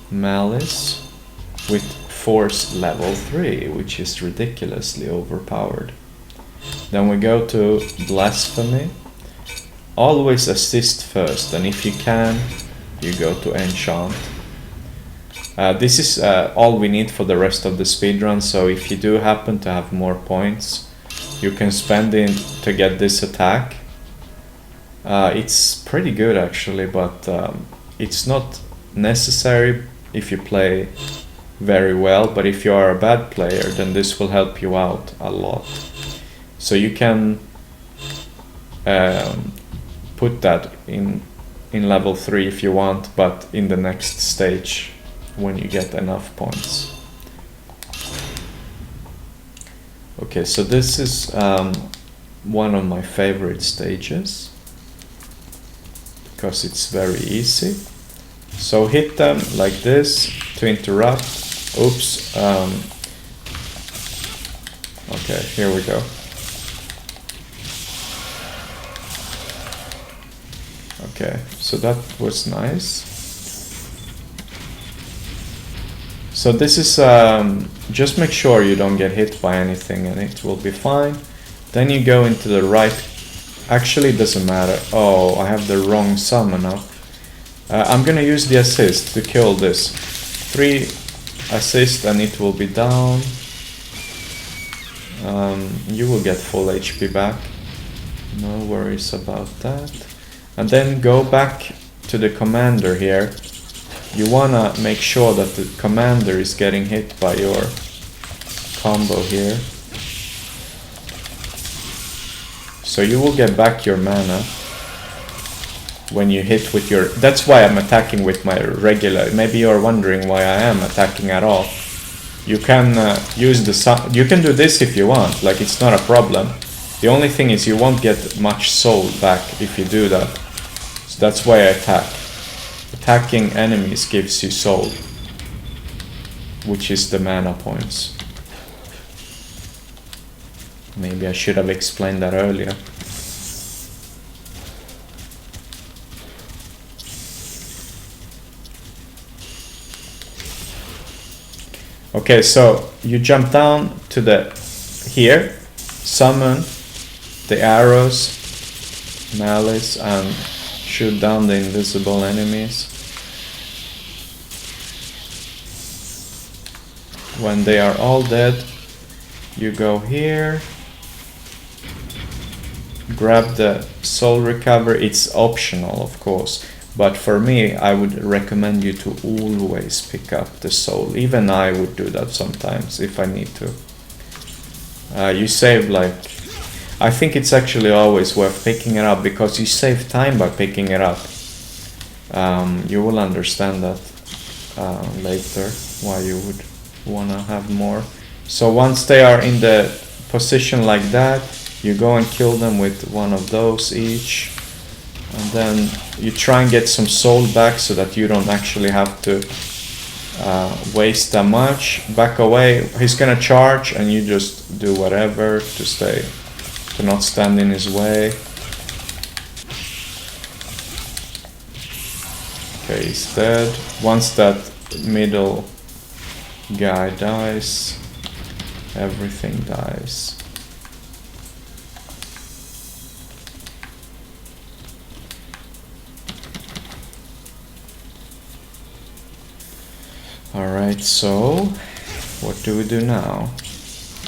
Malice with Force level 3, which is ridiculously overpowered. Then we go to Blasphemy. Always assist first, and if you can, you go to Enchant. This is all we need for the rest of the speedrun, so if you do happen to have more points, you can spend it to get this attack. It's pretty good actually, but it's not necessary if you play very well, but if you are a bad player, then this will help you out a lot. So you can put that in level 3 if you want, but in the next stage when you get enough points. Okay, so this is one of my favorite stages because it's very easy. So hit them like this to interrupt. Oops. Okay, here we go. Okay, so that was nice. So this is, just make sure you don't get hit by anything and it will be fine. Then you go into the right, actually it doesn't matter. Oh, I have the wrong summon up. I'm gonna use the assist to kill this. 3 assist and it will be down. You will get full HP back. No worries about that. And then go back to the commander here. You wanna make sure that the commander is getting hit by your combo here. So you will get back your mana when you hit with your... That's why I'm attacking with my regular... Maybe you're wondering why I am attacking at all. You can use the... You can do this if you want, like it's not a problem. The only thing is you won't get much soul back if you do that. So that's why I attack. Attacking enemies gives you soul, which is the mana points. Maybe I should have explained that earlier. Okay, so you jump down to the here, summon the arrows, Malice, and shoot down the invisible enemies. When they are all dead, you go here, grab the soul recovery. It's optional, of course, but for me, I would recommend you to always pick up the soul. Even I would do that sometimes if I need to. You save like... I think it's actually always worth picking it up because you save time by picking it up. You will understand that later, why you would want to have more. So once they are in the position like that, you go and kill them with one of those each. And then you try and get some soul back so that you don't actually have to waste that much. Back away, he's gonna charge and you just do whatever to not stand in his way. Okay, he's dead. Once that middle guy dies, everything dies. Alright, so what do we do now?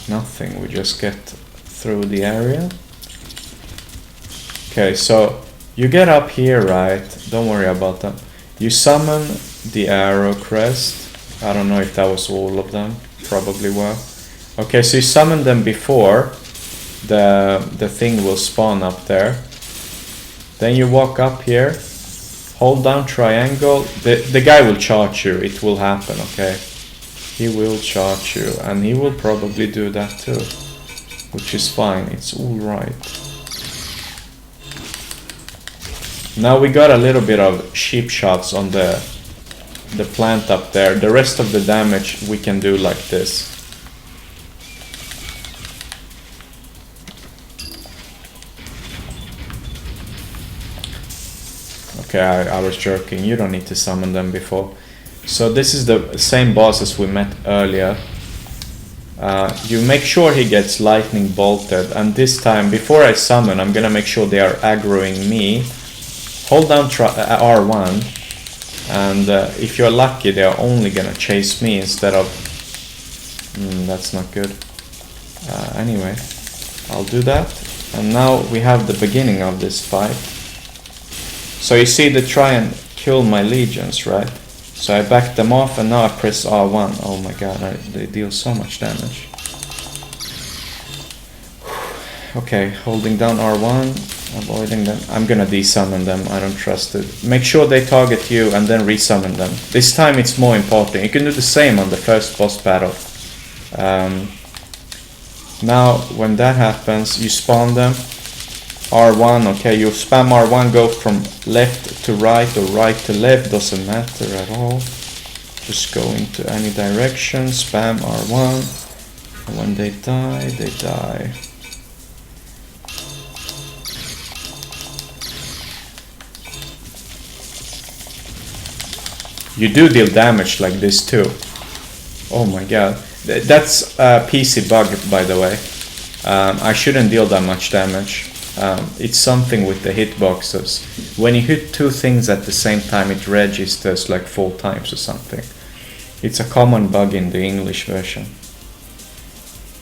Nothing, we just get through the area. Okay, so you get up here, right? Don't worry about that. You summon the arrow crest. I don't know if that was all of them. Probably were. Okay, so you summon them before the thing will spawn up there. Then you walk up here, Hold down triangle. The guy will charge you. It will happen, okay? He will charge you, and he will probably do that too, which is fine. It's all right. Now we got a little bit of sheep shots on the plant up there. The rest of the damage we can do like this. Okay, I was joking. You don't need to summon them before. So this is the same boss as we met earlier. You make sure he gets lightning bolted, and this time, before I summon, I'm gonna make sure they are aggroing me. Hold down R1, and if you're lucky, they are only gonna chase me instead of... that's not good. Anyway, I'll do that. And now we have the beginning of this fight. So you see they try and kill my legions, right? So I back them off, and now I press R1. Oh my god, they deal so much damage. Okay, holding down R1, avoiding them. I'm gonna desummon them, I don't trust it. Make sure they target you and then resummon them. This time it's more important. You can do the same on the first boss battle. Now, when that happens, you spawn them. R1, okay, you spam R1, go from left to right or right to left, doesn't matter at all. Just go into any direction, spam R1, and when they die, they die. You do deal damage like this too. Oh my god. That's a PC bug, by the way. I shouldn't deal that much damage. It's something with the hitboxes. When you hit two things at the same time, it registers like 4 times or something. It's a common bug in the English version.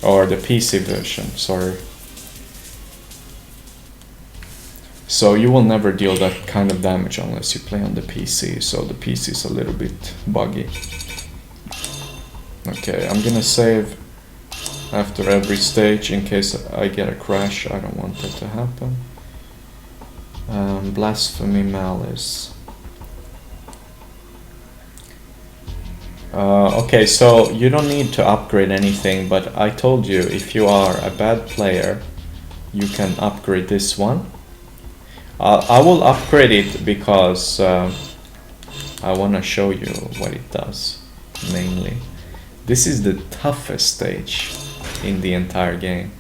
Or the PC version, sorry. So you will never deal that kind of damage unless you play on the PC. So the PC is a little bit buggy. Okay, I'm gonna save after every stage in case I get a crash. I don't want that to happen. Blasphemy, malice. Okay, so you don't need to upgrade anything, but I told you if you are a bad player, you can upgrade this one. I will upgrade it because I want to show you what it does, mainly. This is the toughest stage in the entire game.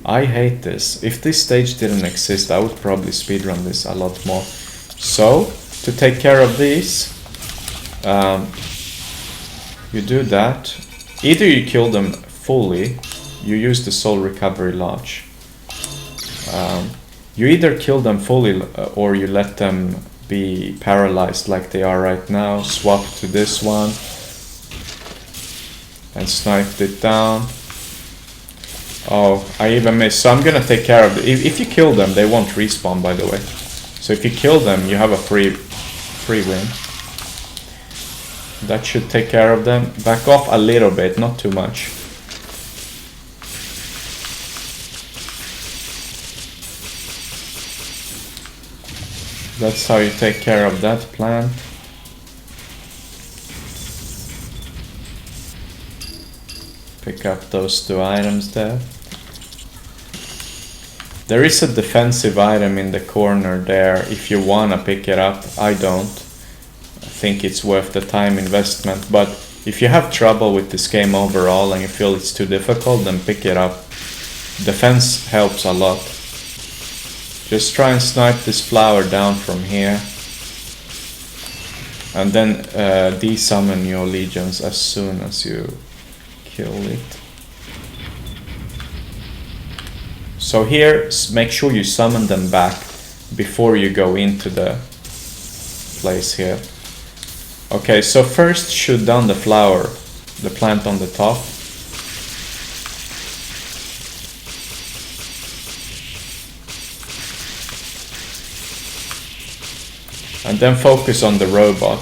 I hate this. If this stage didn't exist, I would probably speedrun this a lot more. So, to take care of these, you do that. Either you kill them fully, you use the soul recovery lodge. You either kill them fully or you let them be paralyzed like they are right now. Swap to this one and sniped it down. Oh, I even missed. So I'm gonna take care of it. If you kill them, they won't respawn, by the way. So if you kill them, you have a free win. That should take care of them. Back off a little bit, not too much. That's how you take care of that plant. Pick up those 2 items there. There is a defensive item in the corner there if you wanna pick it up. I don't. I think it's worth the time investment, but if you have trouble with this game overall and you feel it's too difficult, then pick it up. Defense helps a lot. Just try and snipe this flower down from here. And then desummon your legions as soon as you kill it. So here, make sure you summon them back before you go into the place here. Okay, so first shoot down the flower, the plant on the top. And then focus on the robot.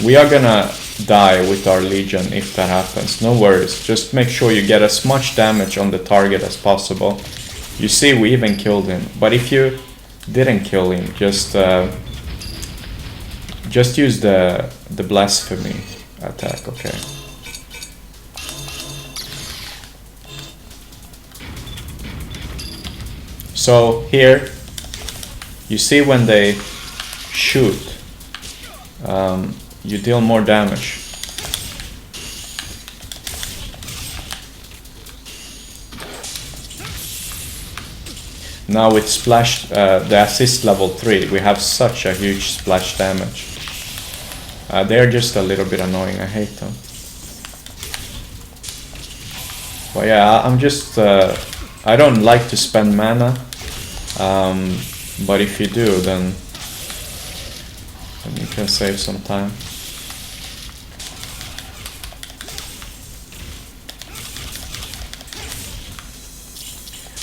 We are gonna die with our legion if that happens, no worries. Just make sure you get as much damage on the target as possible. You see, we even killed him. But if you didn't kill him, just Just use the blasphemy attack, okay? So here, you see when they shoot, you deal more damage. Now with splash, the assist level 3, we have such a huge splash damage. They're just a little bit annoying, I hate them. But yeah, I'm just, I don't like to spend mana, but if you do, then you can save some time.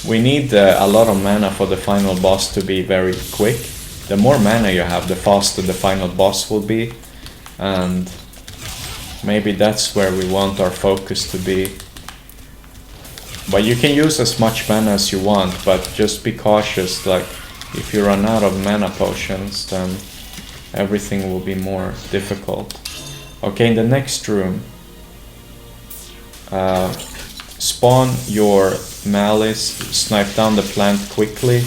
We need a lot of mana for the final boss to be very quick. The more mana you have, the faster the final boss will be. And maybe that's where we want our focus to be. But you can use as much mana as you want, but just be cautious, like if you run out of mana potions, then everything will be more difficult. Okay, in the next room, spawn your malice, snipe down the plant quickly.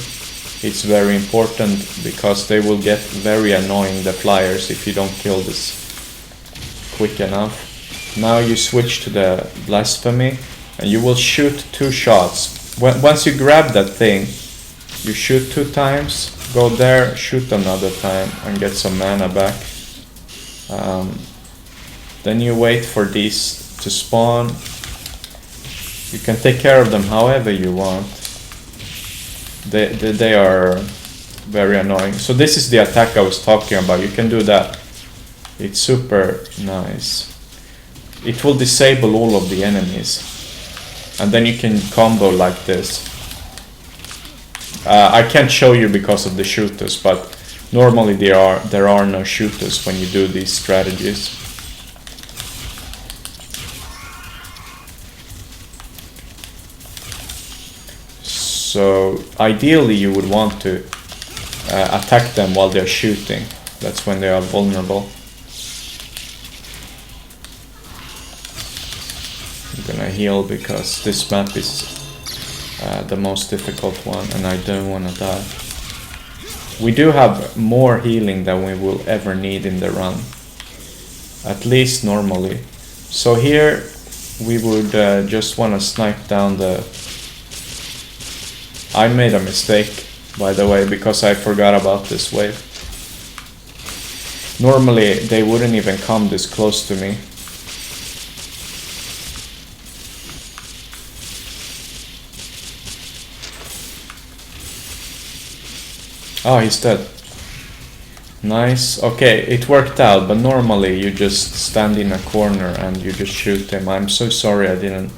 It's very important because they will get very annoying, the flyers, if you don't kill this quick enough. Now you switch to the blasphemy and you will shoot 2 shots. Once you grab that thing, you shoot 2 times, go there, shoot another time and get some mana back. Then you wait for these to spawn. You can take care of them however you want. They are very annoying. So this is the attack I was talking about. You can do that. It's super nice. It will disable all of the enemies. And then you can combo like this. I can't show you because of the shooters, but normally there are no shooters when you do these strategies. So ideally you would want to attack them while they're shooting. That's when they are vulnerable. I'm gonna heal because this map is the most difficult one and I don't want to die. We do have more healing than we will ever need in the run. At least normally. So here we would just want to snipe down the... I made a mistake, by the way, because I forgot about this wave. Normally they wouldn't even come this close to me. Oh, he's dead. Nice. Okay, it worked out, but normally you just stand in a corner and you just shoot him. I'm so sorry I didn't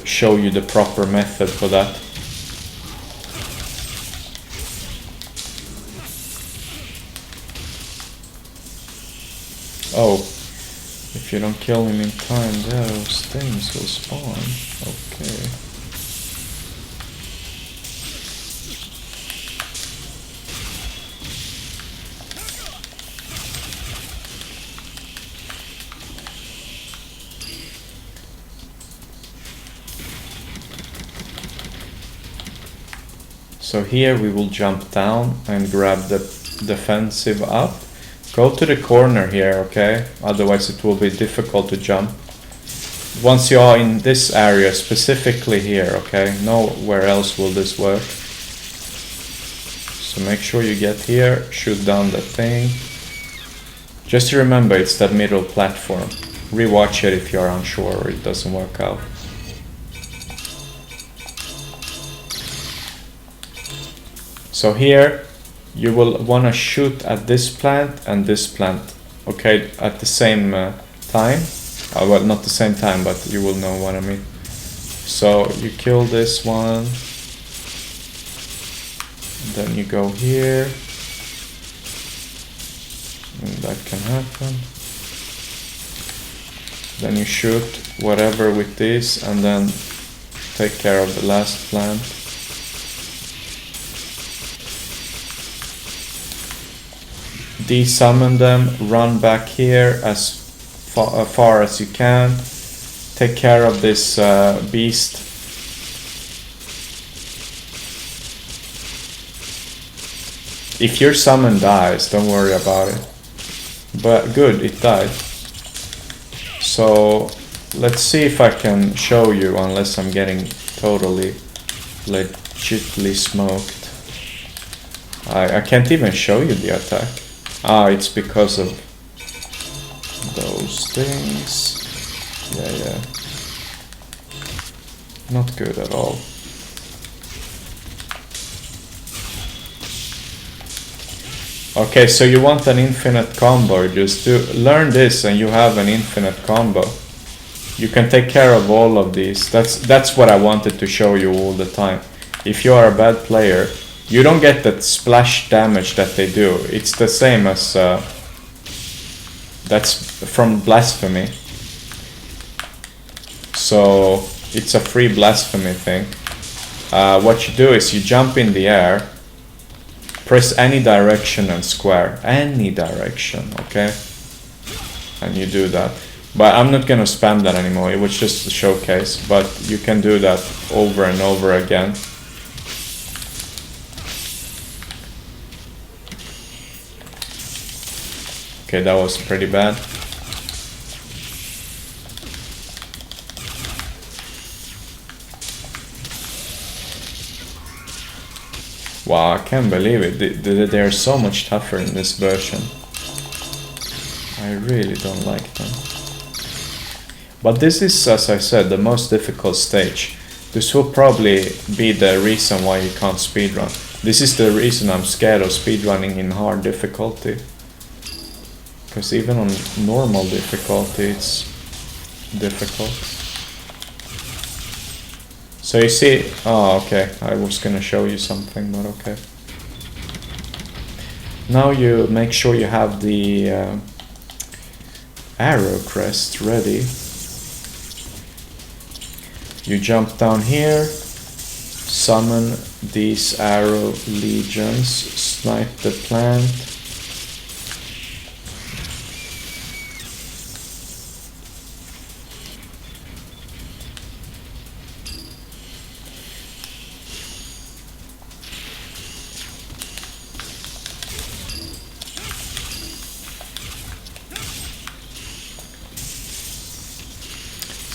show you the proper method for that. Oh, if you don't kill him in time, those things will spawn. Okay. So here we will jump down and grab the defensive up. Go to the corner here, okay? Otherwise it will be difficult to jump. Once you are in this area, specifically here, okay? Nowhere else will this work. So make sure you get here, shoot down the thing. Just remember it's that middle platform. Rewatch it if you're unsure or it doesn't work out. So here, you will want to shoot at this plant and this plant, okay, at the same time. Well, not the same time, but you will know what I mean. So you kill this one, then you go here, and that can happen. Then you shoot whatever with this, and then take care of the last plant. desummon them, run back here as far as you can, take care of this beast. If your summon dies, don't worry about it. But good, it died. So let's see if I can show you, unless I'm getting totally legitly smoked. I can't even show you the attack. Ah, it's because of those things. Yeah. Not good at all. Okay, so you want an infinite combo. Just learn this and you have an infinite combo. You can take care of all of these. That's what I wanted to show you all the time. If you are a bad player, you don't get that splash damage that they do. It's the same as that's from Blasphemy. So it's a free Blasphemy thing. What you do is you jump in the air, press any direction and square. Any direction, okay? And you do that. But I'm not gonna spam that anymore. It was just a showcase. But you can do that over and over again. Okay, that was pretty bad. Wow, I can't believe it. They're so much tougher in this version. I really don't like them. But this is, as I said, the most difficult stage. This will probably be the reason why you can't speedrun. This is the reason I'm scared of speedrunning in hard difficulty. Because even on normal difficulty, it's difficult. So you see, oh okay, I was gonna show you something, but okay. Now you make sure you have the arrow crest ready. You jump down here, summon these arrow legions, snipe the plant.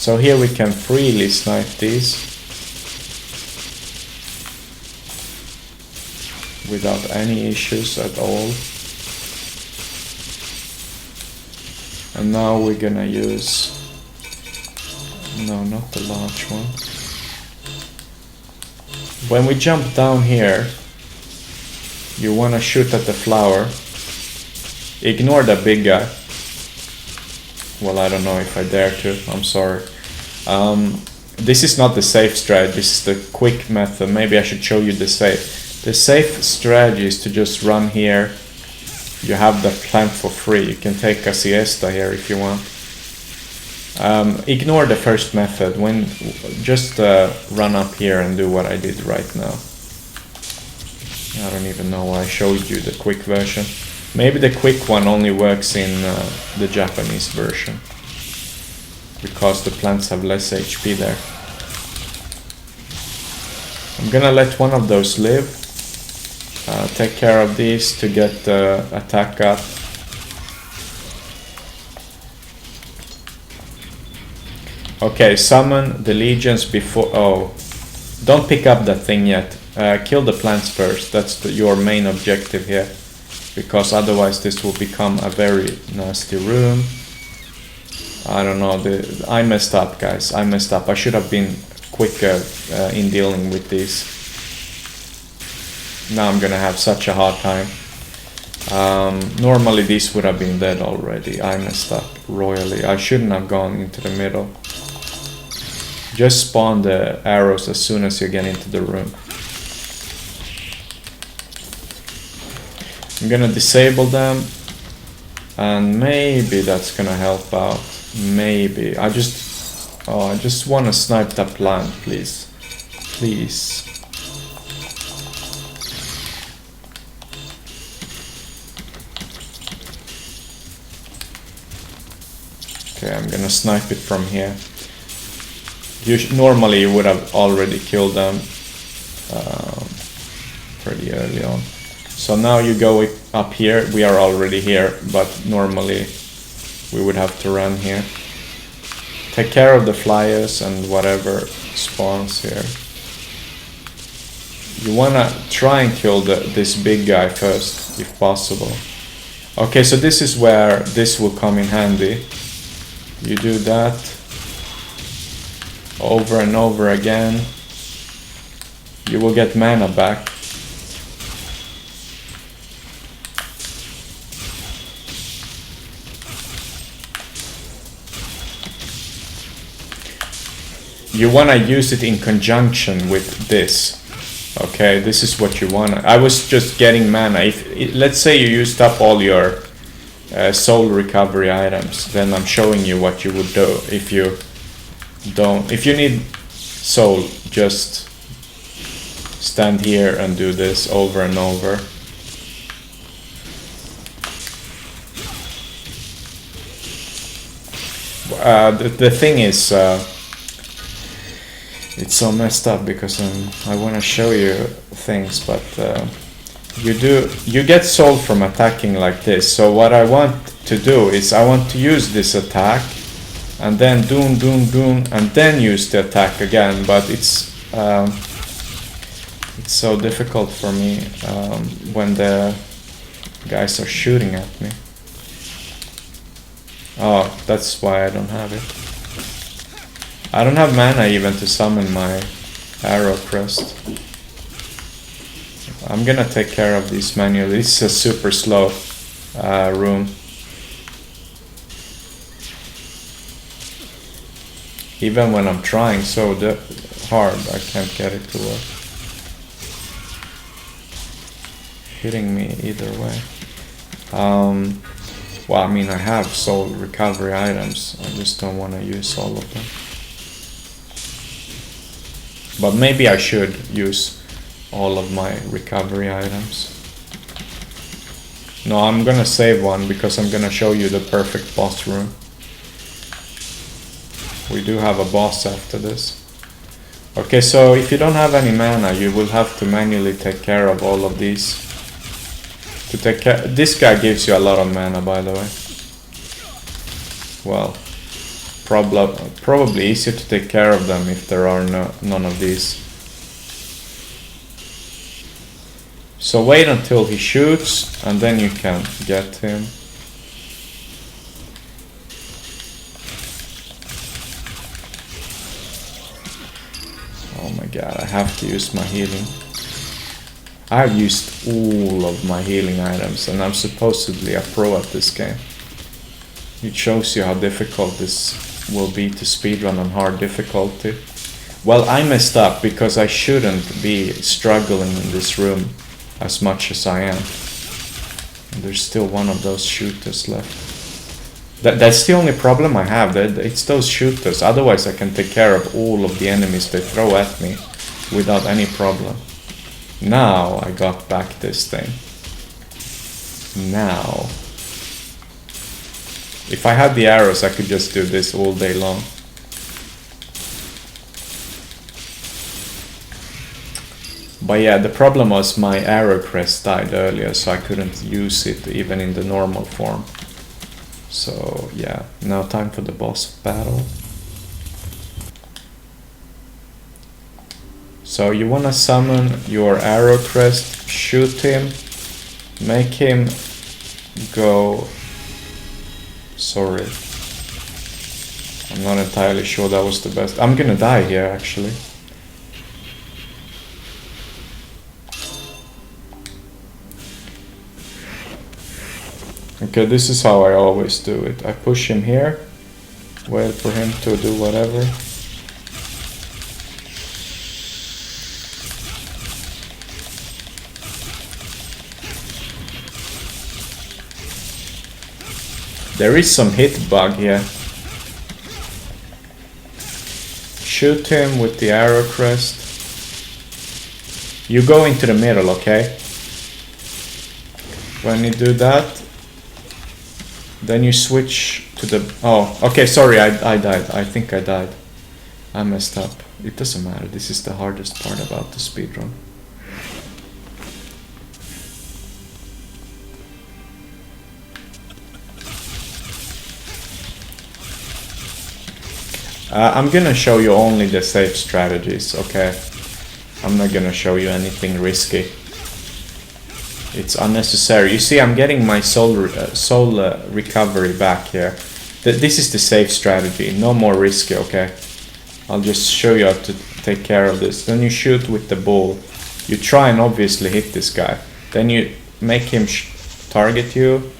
So here we can freely snipe these without any issues at all. And now we're gonna use, no, not the large one. When we jump down here, you wanna shoot at the flower. Ignore the big guy. Well, I don't know if I dare to, I'm sorry. This is not the safe strategy, this is the quick method. Maybe I should show you the safe. The safe strategy is to just run here. You have the plant for free. You can take a siesta here if you want. Ignore the first method. Just run up here and do what I did right now. I don't even know why I showed you the quick version. Maybe the quick one only works in the Japanese version, because the plants have less HP there. I'm gonna let one of those live. Take care of these to get the attack up. Okay, summon the legions before... Oh, don't pick up that thing yet. Kill the plants first. That's your main objective here. Because otherwise this will become a very nasty room. I don't know, I messed up, guys. I messed up. I should have been quicker in dealing with these. Now I'm gonna have such a hard time. Normally these would have been dead already. I messed up royally. I shouldn't have gone into the middle. Just spawn the arrows as soon as you get into the room. I'm gonna disable them, and maybe that's gonna help out. Maybe. I just wanna snipe that plant, please. Please. Okay, I'm gonna snipe it from here. Normally you would have already killed them pretty early on. So now you go up here. We are already here, but normally we would have to run here. Take care of the flyers and whatever spawns here. You wanna try and kill this big guy first, if possible. Okay, so this is where this will come in handy. You do that over and over again. You will get mana back. You want to use it in conjunction with this. Okay, this is what you want. I was just getting mana. Let's say you used up all your soul recovery items, then I'm showing you what you would do if you don't. If you need soul, just stand here and do this over and over. The thing is, it's so messed up because I want to show you things, but you get soul from attacking like this. So what I want to do is I want to use this attack and then doom, and then use the attack again, but it's so difficult for me when the guys are shooting at me. Oh, that's why I don't have it. I don't have mana even to summon my arrow crest. I'm gonna take care of these manually. This is a super slow room. Even when I'm trying so hard, I can't get it to work. Hitting me either way. Well, I mean, I have soul recovery items. I just don't want to use all of them. But maybe I should use all of my recovery items. No, I'm gonna save one because I'm gonna show you the perfect boss room. We do have a boss after this. Okay, so if you don't have any mana, you will have to manually take care of all of these. This guy gives you a lot of mana, by the way. Well, probably easier to take care of them if there are none of these. So wait until he shoots and then you can get him. Oh my god, I have to use my healing. I've used all of my healing items and I'm supposedly a pro at this game. It shows you how difficult this will be to speedrun on hard difficulty. Well, I messed up because I shouldn't be struggling in this room as much as I am. And there's still one of those shooters left. That's the only problem I have, it's those shooters. Otherwise I can take care of all of the enemies they throw at me without any problem. Now I got back this thing. Now. If I had the arrows, I could just do this all day long. But yeah, the problem was my arrow crest died earlier, so I couldn't use it even in the normal form. So yeah, now time for the boss battle. So you wanna summon your arrow crest, shoot him, make him go... Sorry. I'm not entirely sure that was the best. I'm gonna die here actually. Okay, this is how I always do it. I push him here, wait for him to do whatever. There is some hit bug here. Shoot him with the arrow crest. You go into the middle, okay? When you do that, then you switch to the... Oh, okay, sorry, I died. I think I died. I messed up. It doesn't matter. This is the hardest part about the speedrun. I'm gonna show you only the safe strategies, okay? I'm not gonna show you anything risky. It's unnecessary. You see, I'm getting my soul recovery back here. This is the safe strategy. No more risky, okay? I'll just show you how to take care of this. Then you shoot with the bull. You try and obviously hit this guy. Then you make him target you.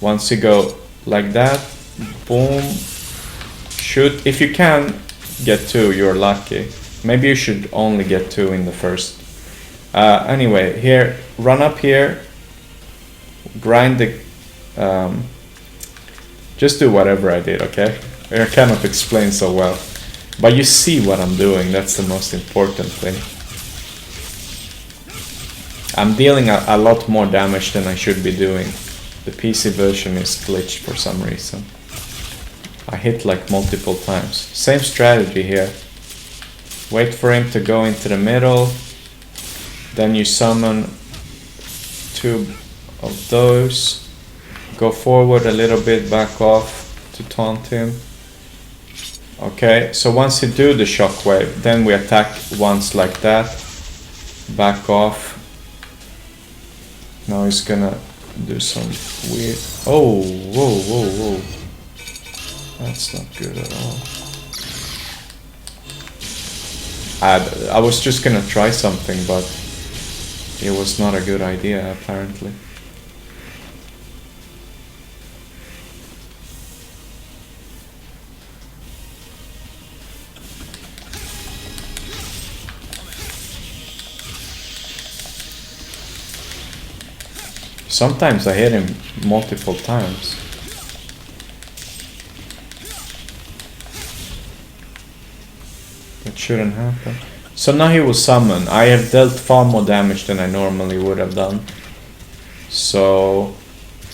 Once you go like that, boom. Shoot. If you can get 2, you're lucky. Maybe you should only get 2 in the first. Anyway, here, run up here. Grind the... just do whatever I did, okay? I cannot explain so well. But you see what I'm doing. That's the most important thing. I'm dealing a lot more damage than I should be doing. The PC version is glitched for some reason. I hit like multiple times. Same strategy here. Wait for him to go into the middle. Then you summon 2 of those. Go forward a little bit, back off to taunt him. Okay, so once you do the shockwave, then we attack once like that. Back off. Now he's gonna do some weird... Oh, whoa, whoa, whoa. That's not good at all. I was just gonna try something, but it was not a good idea, apparently. Sometimes I hit him multiple times. That shouldn't happen. So now he will summon. I have dealt far more damage than I normally would have done. So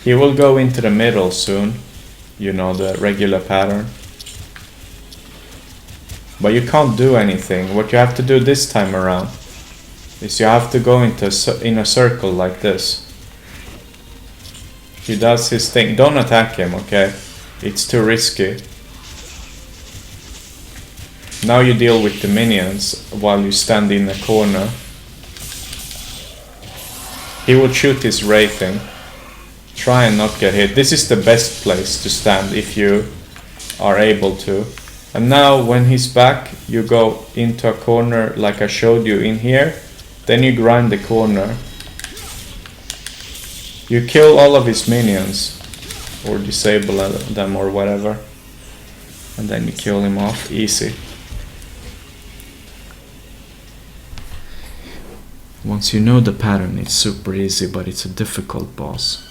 he will go into the middle soon. You know, the regular pattern. But you can't do anything. What you have to do this time around is you have to go into in a circle like this. He does his thing. Don't attack him, okay? It's too risky. Now you deal with the minions while you stand in a corner. He will shoot his wraithing. Try and not get hit. This is the best place to stand if you are able to. And now when he's back, you go into a corner like I showed you in here. Then you grind the corner. You kill all of his minions. Or disable them or whatever. And then you kill him off. Easy. Once you know the pattern, it's super easy, but it's a difficult boss.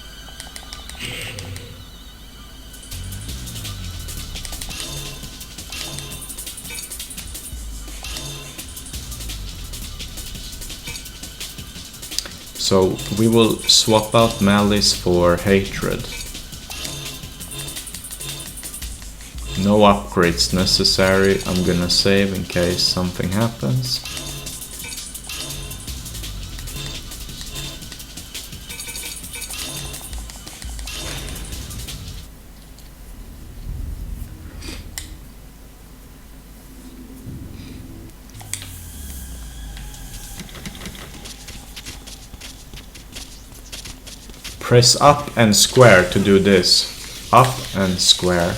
So we will swap out Malice for Hatred. No upgrades necessary. I'm gonna save in case something happens. Press up and square to do this. Up and square.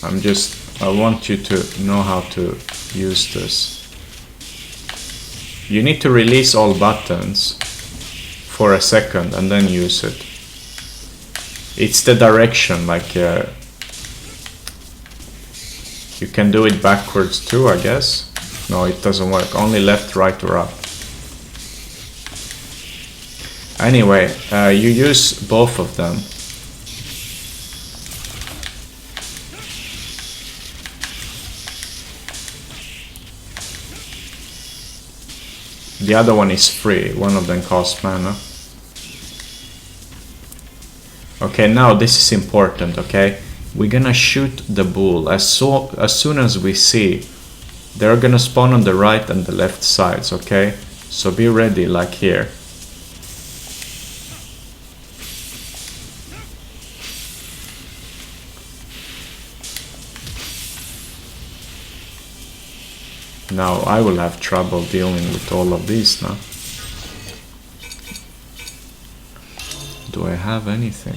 I want you to know how to use this. You need to release all buttons for a second and then use it. It's the direction, like you can do it backwards too, I guess. No, it doesn't work. Only left, right or up. Anyway, you use both of them. The other one is free. One of them costs mana. Okay, now this is important, okay? We're gonna shoot the bull as soon as we see. They're gonna spawn on the right and the left sides, okay? So be ready, like here. Now I will have trouble dealing with all of these now. Do I have anything?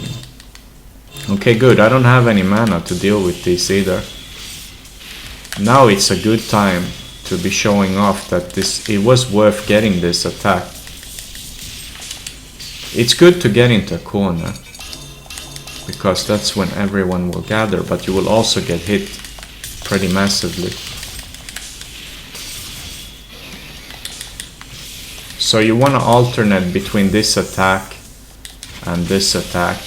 Okay, good. I don't have any mana to deal with this either. Now it's a good time to be showing off that it was worth getting this attack. It's good to get into a corner, because that's when everyone will gather, but you will also get hit pretty massively. So you want to alternate between this attack and this attack.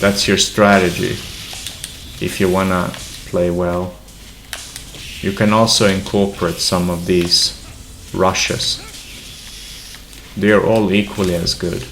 That's your strategy if you want to play well. You can also incorporate some of these rushes. They are all equally as good.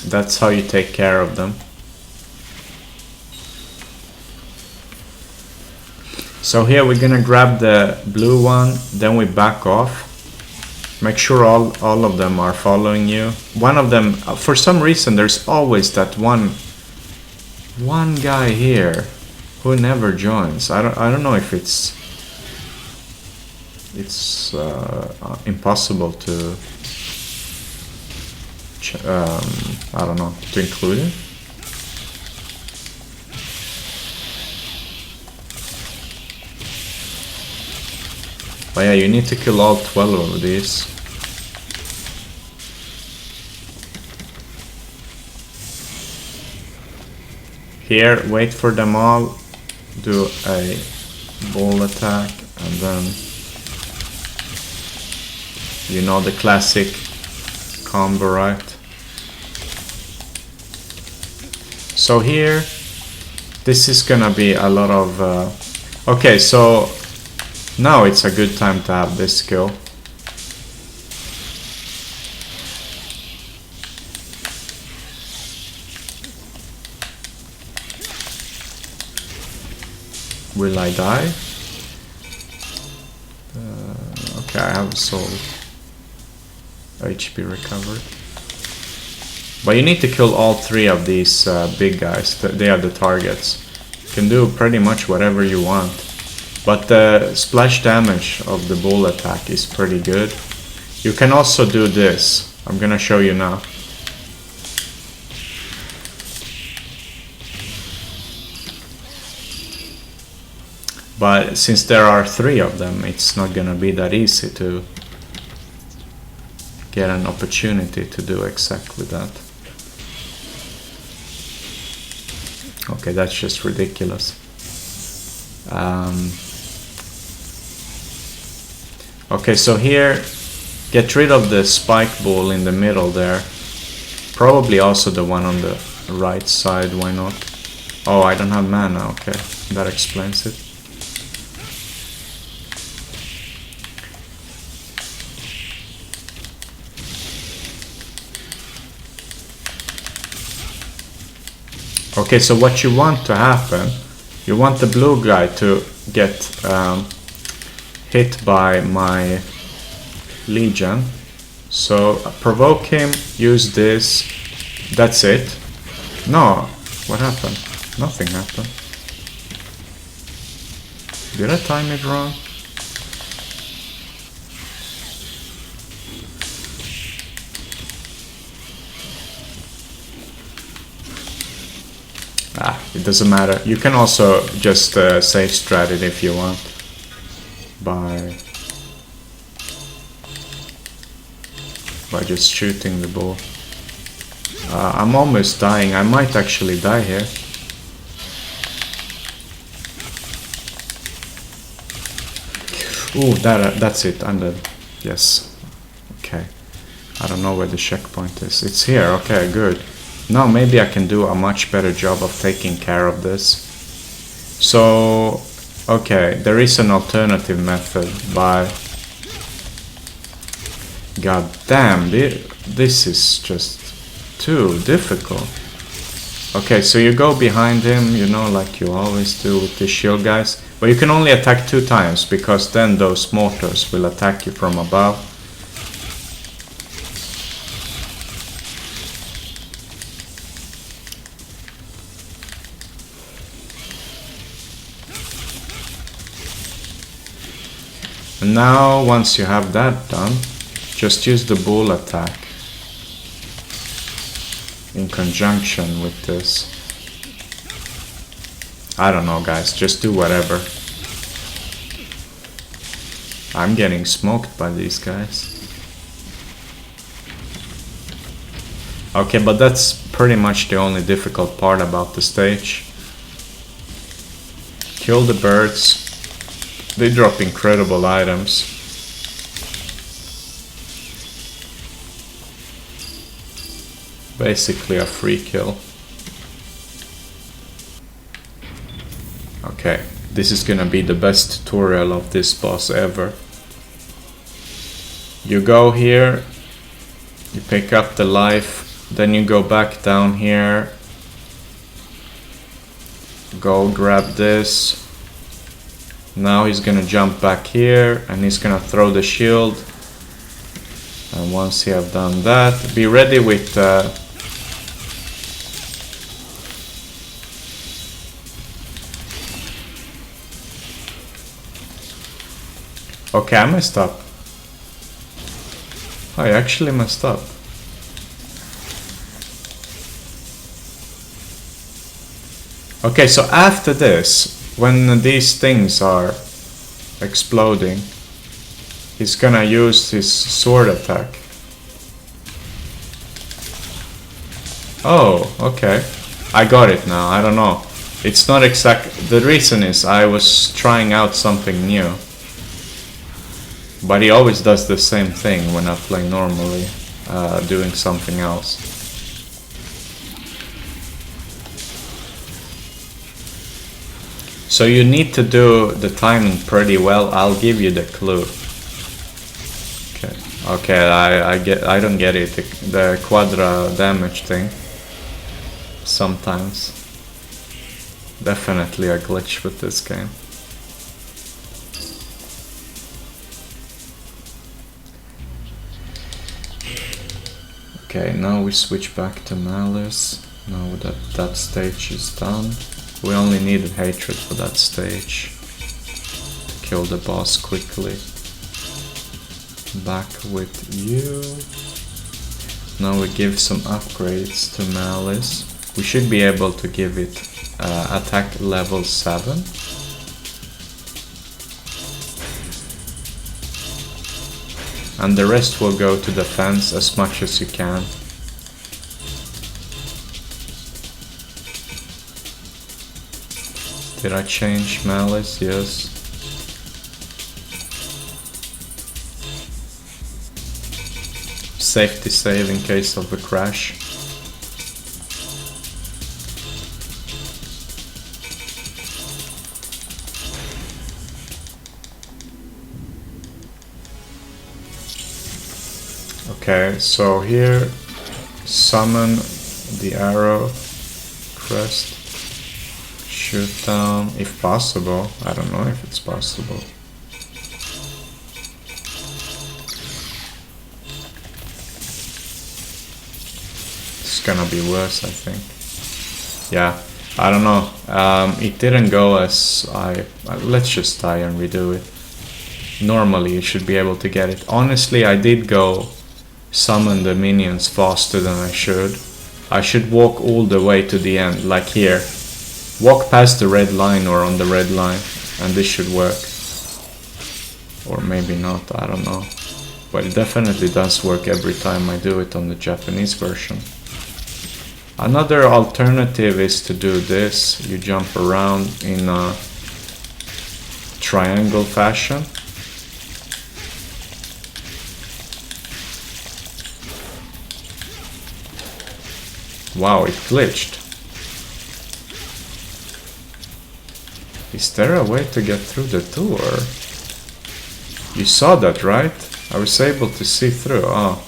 That's how you take care of them. So here we're gonna grab the blue one, then we back off. Make sure all of them are following you. One of them, for some reason, there's always that one guy here who never joins. I don't know if it's impossible to I don't know, to include it. But yeah, you need to kill all 12 of these. Here, wait for them all, do a ball attack, and then you know the classic combo, right? So here, this is gonna be a lot of okay, so now it's a good time to have this skill. Will I die? Okay, I have a soul. HP recovered. But you need to kill all 3 of these big guys. They are the targets. You can do pretty much whatever you want. But the splash damage of the bull attack is pretty good. You can also do this. I'm gonna show you now. But since there are 3 of them, it's not gonna be that easy to get an opportunity to do exactly that. Okay, that's just ridiculous. Okay, so here, get rid of the spike ball in the middle there. Probably also the one on the right side, why not? Oh, I don't have mana, okay, that explains it. Okay, so what you want to happen, you want the blue guy to get hit by my Legion. So provoke him, use this, that's it. No, what happened? Nothing happened. Did I time it wrong? It doesn't matter. You can also just save strat it if you want by just shooting the ball. I'm almost dying. I might actually die here. Ooh, that's it. I'm dead. Yes. Okay. I don't know where the checkpoint is. It's here. Okay, good. Now maybe I can do a much better job of taking care of this. So, okay, there is an alternative method by... God damn, this is just too difficult. Okay, so you go behind him, you know, like you always do with the shield guys. But you can only attack 2 times, because then those mortars will attack you from above. And now, once you have that done, just use the bull attack in conjunction with this. I don't know, guys, just do whatever. I'm getting smoked by these guys. Okay, but that's pretty much the only difficult part about the stage. Kill the birds. They drop incredible items. Basically a free kill. Okay, this is gonna be the best tutorial of this boss ever. You go here, you pick up the life, then you go back down here, go grab this. Now he's gonna jump back here and he's gonna throw the shield. And once you have done that, be ready with okay, I messed up. I actually messed up. Okay, so after this, when these things are exploding, he's gonna use his sword attack. Oh, okay. I got it now, I don't know. It's not exact. The reason is I was trying out something new. But he always does the same thing when I play normally, doing something else. So you need to do the timing pretty well. I'll give you the clue. Okay, I don't get it. The quadra damage thing. Sometimes. Definitely a glitch with this game. Okay, now we switch back to Malice. Now that stage is done. We only needed hatred for that stage. To kill the boss quickly. Back with you. Now we give some upgrades to Malice. We should be able to give it attack level 7. And the rest will go to defense as much as you can. Did I change Malice? Yes. Safety save in case of a crash. Okay, so here, summon the arrow crest, shoot down, if possible. I don't know if it's possible. It's gonna be worse, I think. Yeah, I don't know. It didn't go as let's just die and redo it. Normally you should be able to get it. Honestly, I did go summon the minions faster than I should. I should walk all the way to the end, like here. Walk past the red line or on the red line, and this should work. Or maybe not, I don't know. But it definitely does work every time I do it on the Japanese version. Another alternative is to do this. You jump around in a triangle fashion. Wow, it glitched. Is there a way to get through the door? You saw that, right? I was able to see through. Oh.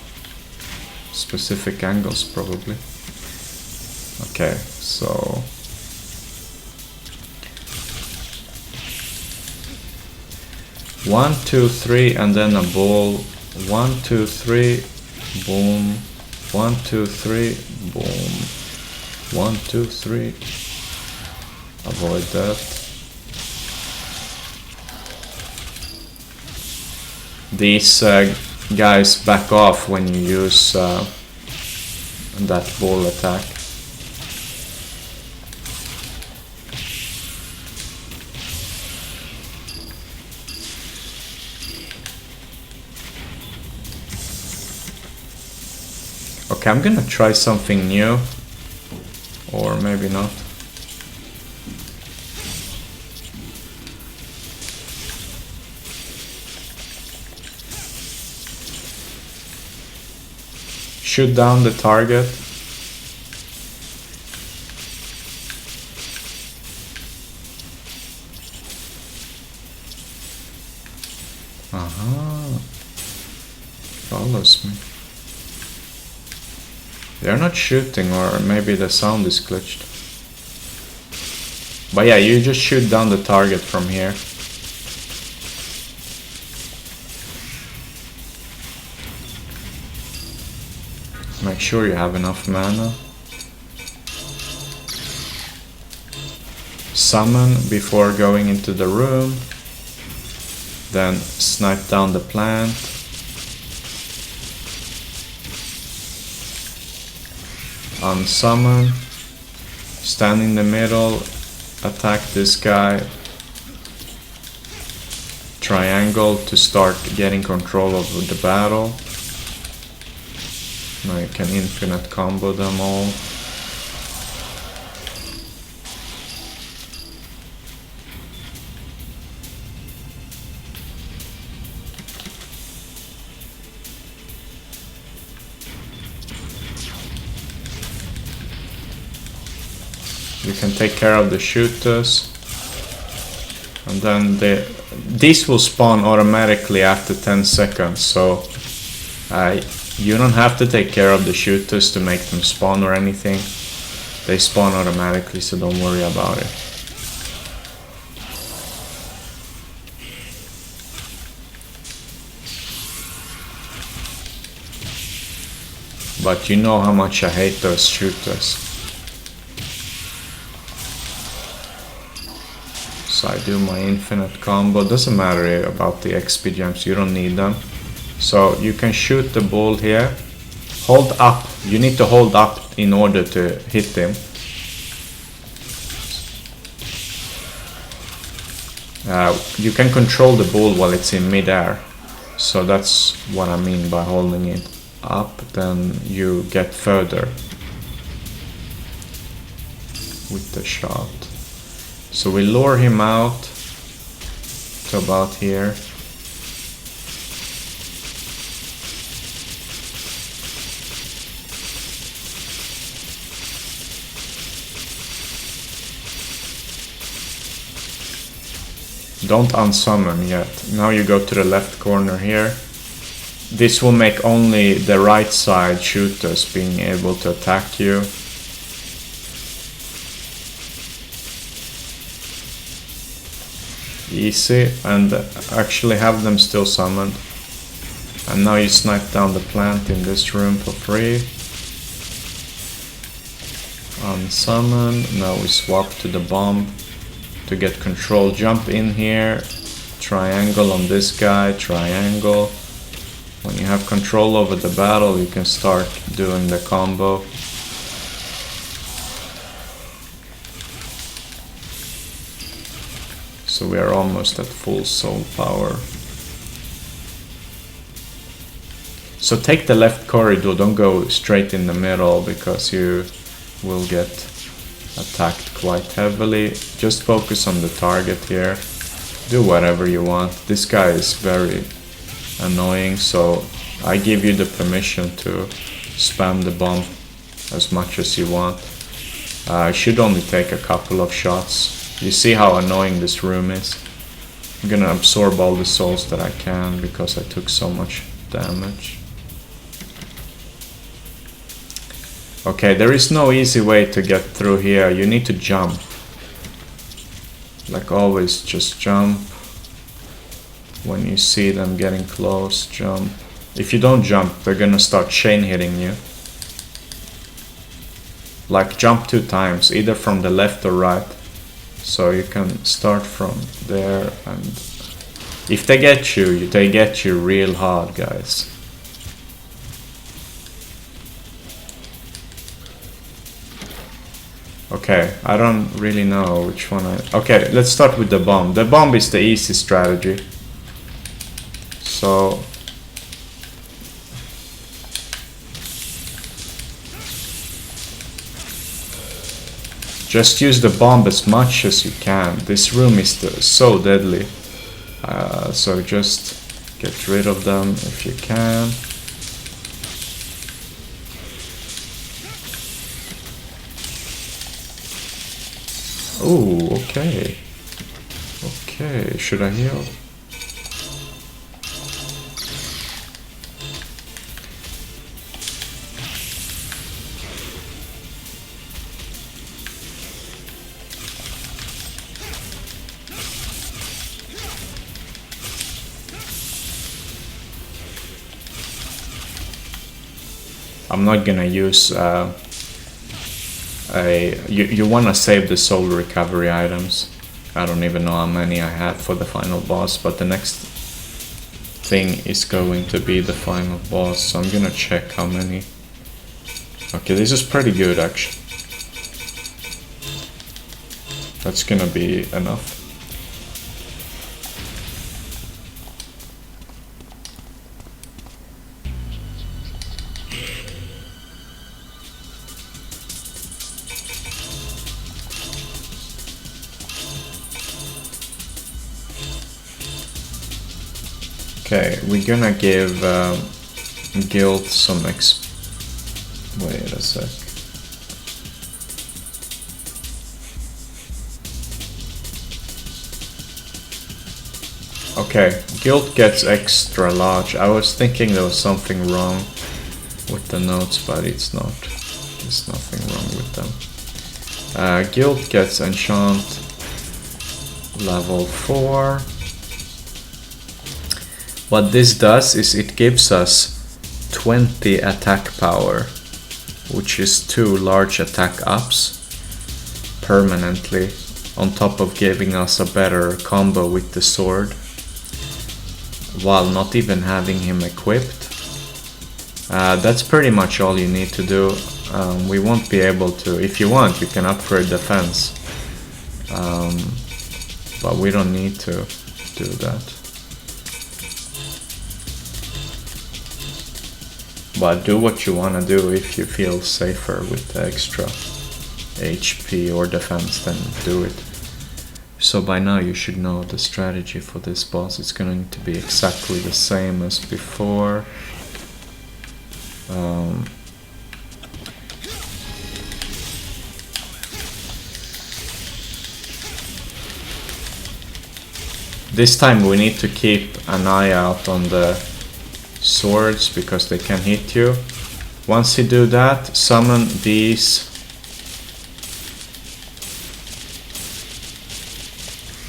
Specific angles, probably. Okay, so... One, two, three, and then a ball. 1, 2, 3, boom. 1, 2, 3, boom. 1, 2, 3. Avoid that. These guys back off when you use that ball attack. Okay, I'm gonna try something new, or maybe not. Shoot down the target. Aha. Follows me. They're not shooting, or maybe the sound is glitched. But yeah, you just shoot down the target from here. Make sure you have enough mana. Summon before going into the room. Then snipe down the plant. Unsummon. Stand in the middle. Attack this guy. Triangle to start getting control of the battle. Now you can infinite combo them all. You can take care of the shooters. And then these will spawn automatically after 10 seconds, so you don't have to take care of the shooters to make them spawn or anything. They spawn automatically, so don't worry about it. But you know how much I hate those shooters. So I do my infinite combo. Doesn't matter about the XP gems, you don't need them. So you can shoot the ball here. Hold up. You need to hold up in order to hit him. You can control the ball while it's in mid-air. So that's what I mean by holding it up. Then you get further with the shot. So we lure him out to about here. Don't unsummon yet. Now you go to the left corner here. This will make only the right side shooters being able to attack you. Easy, and actually have them still summoned. And now you snipe down the plant in this room for free. Unsummon. Now we swap to the bomb to get control. Jump in here. Triangle on this guy. Triangle. When you have control over the battle, you can start doing the combo. So we are almost at full soul power. So take the left corridor, don't go straight in the middle because you will get attacked quite heavily. Just focus on the target here. Do whatever you want. This guy is very annoying, so I give you the permission to spam the bomb. as much as you want. It should only take a couple of shots. You see how annoying this room is? I'm gonna absorb all the souls that I can because I took so much damage. Okay, there is no easy way to get through here. You need to jump. Like always, just jump. When you see them getting close, jump. If you don't jump, they're gonna start chain hitting you. Like jump 2 times, either from the left or right. So you can start from there, and if they get you, they get you real hard, guys. Okay, I don't really know which one Okay, let's start with the bomb. The bomb is the easy strategy. So... just use the bomb as much as you can. This room is so deadly. So just get rid of them if you can. Oh, okay. Okay, should I heal? I'm not gonna use you wanna save the soul recovery items. I don't even know how many I have for the final boss, but the next thing is going to be the final boss, so I'm gonna check how many. Okay, this is pretty good actually. That's gonna be enough. Okay, we're gonna give Guild some wait a sec. Okay, Guild gets extra large. I was thinking there was something wrong with the notes, but it's not. There's nothing wrong with them. Guild gets enchant level 4. What this does is it gives us 20 attack power, which is 2 large attack ups permanently, on top of giving us a better combo with the sword, while not even having him equipped. That's pretty much all you need to do. We won't be able to, if you want, you can upgrade defense, but we don't need to do that. But do what you want to do if you feel safer with the extra HP or defense, then do it. So by now you should know the strategy for this boss. It's going to be exactly the same as before. This time we need to keep an eye out on the swords because they can hit you. Once you do that, summon these.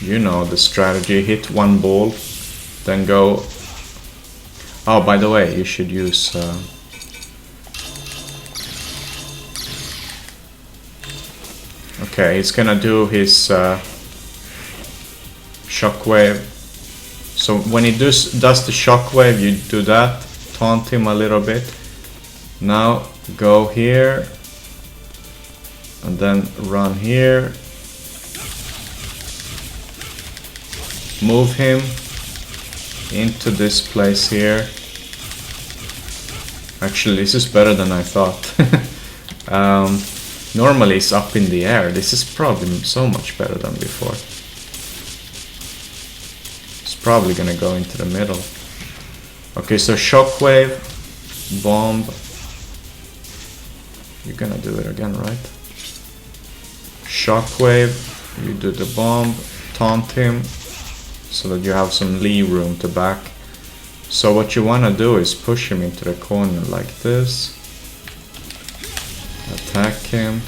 You know the strategy, hit one ball, then go. Oh, by the way, you should use okay, he's gonna do his shockwave. So when he does the shockwave, you do that, taunt him a little bit. Now go here, and then run here. Move him into this place here. Actually, this is better than I thought. Normally it's up in the air. This is probably so much better than before. Probably gonna go into the middle. Okay, so shockwave, bomb, You're gonna do it again, right? Shockwave, you do the bomb, taunt him, so that you have some lee room to back. So what you wanna do is push him into the corner like this. Attack him.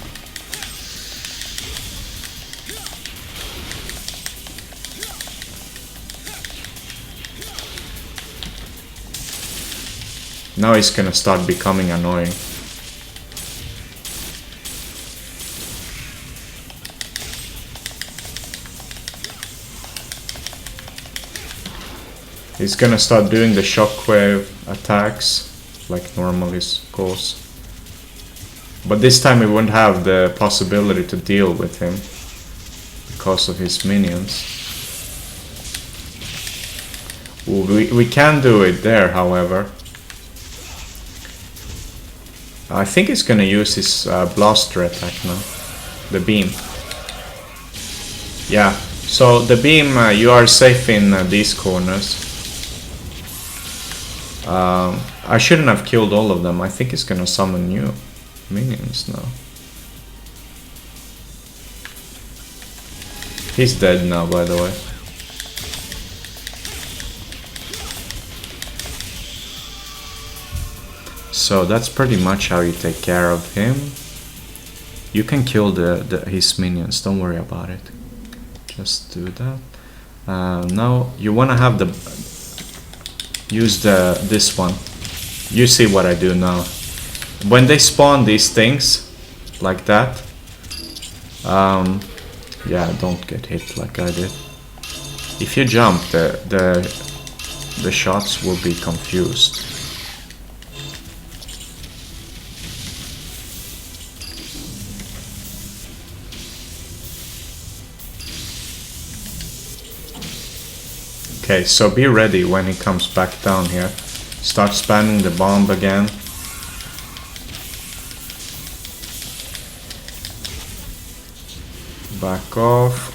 Now he's gonna start becoming annoying. He's gonna start doing the shockwave attacks, like normal of course. But this time we won't have the possibility to deal with him because of his minions. We can do it there, however. I think he's gonna use his blaster attack now. The beam. Yeah, so the beam, you are safe in these corners. I shouldn't have killed all of them. I think he's gonna summon new minions now. He's dead now, by the way. So that's pretty much how you take care of him. You can kill his minions, don't worry about it. Just do that. Now you wanna have use this one. You see what I do now. When they spawn these things like that, yeah, don't get hit like I did. If you jump, the shots will be confused. Okay, so be ready when he comes back down here. Start spamming the bomb again. Back off.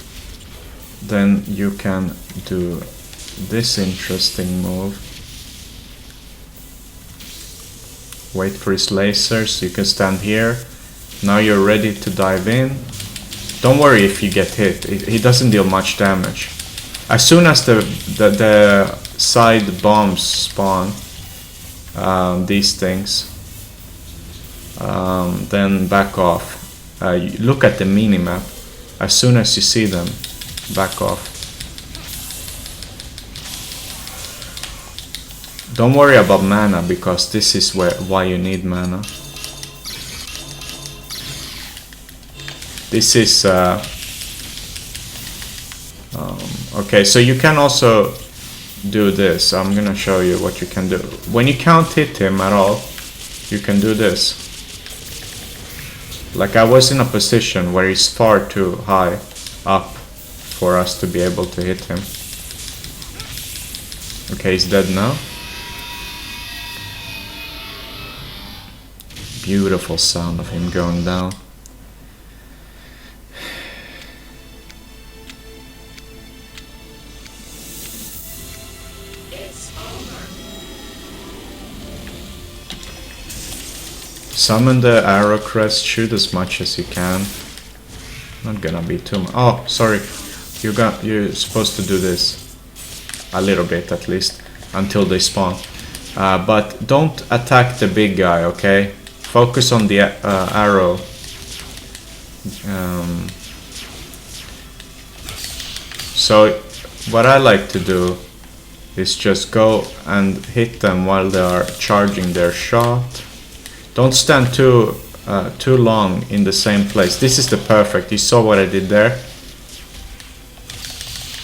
Then you can do this interesting move. Wait for his lasers. You can stand here. Now you're ready to dive in. Don't worry if you get hit. He doesn't deal much damage. As soon as the side bombs spawn, these things, then back off. Look at the minimap. As soon as you see them, back off. Don't worry about mana, because this is why you need mana. This is okay, so you can also do this. I'm gonna show you what you can do. When you can't hit him at all, you can do this. Like I was in a position where he's far too high up for us to be able to hit him. Okay, he's dead now. Beautiful sound of him going down. Summon the arrow crest, shoot as much as you can. Not gonna be too much. Oh, sorry. You're supposed to do this. A little bit at least. Until they spawn. But don't attack the big guy, okay? Focus on the arrow. So what I like to do is just go and hit them while they are charging their shot. Don't stand too long in the same place. This is the perfect. You saw what I did there?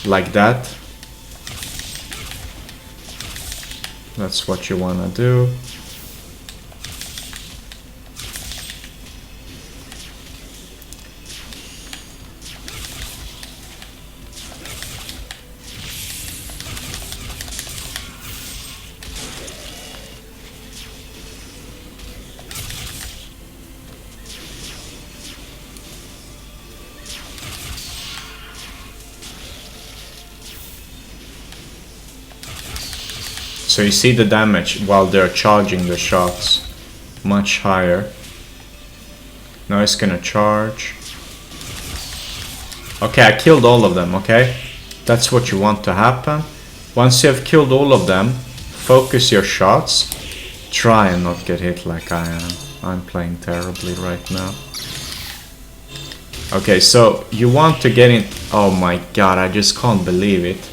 Like that. That's what you wanna do. So you see the damage while they're charging the shots much higher. Now it's gonna charge. Okay, I killed all of them, okay? That's what you want to happen. Once you have killed all of them, focus your shots. Try and not get hit like I am. I'm playing terribly right now. Okay, so you want to get in... Oh my god, I just can't believe it.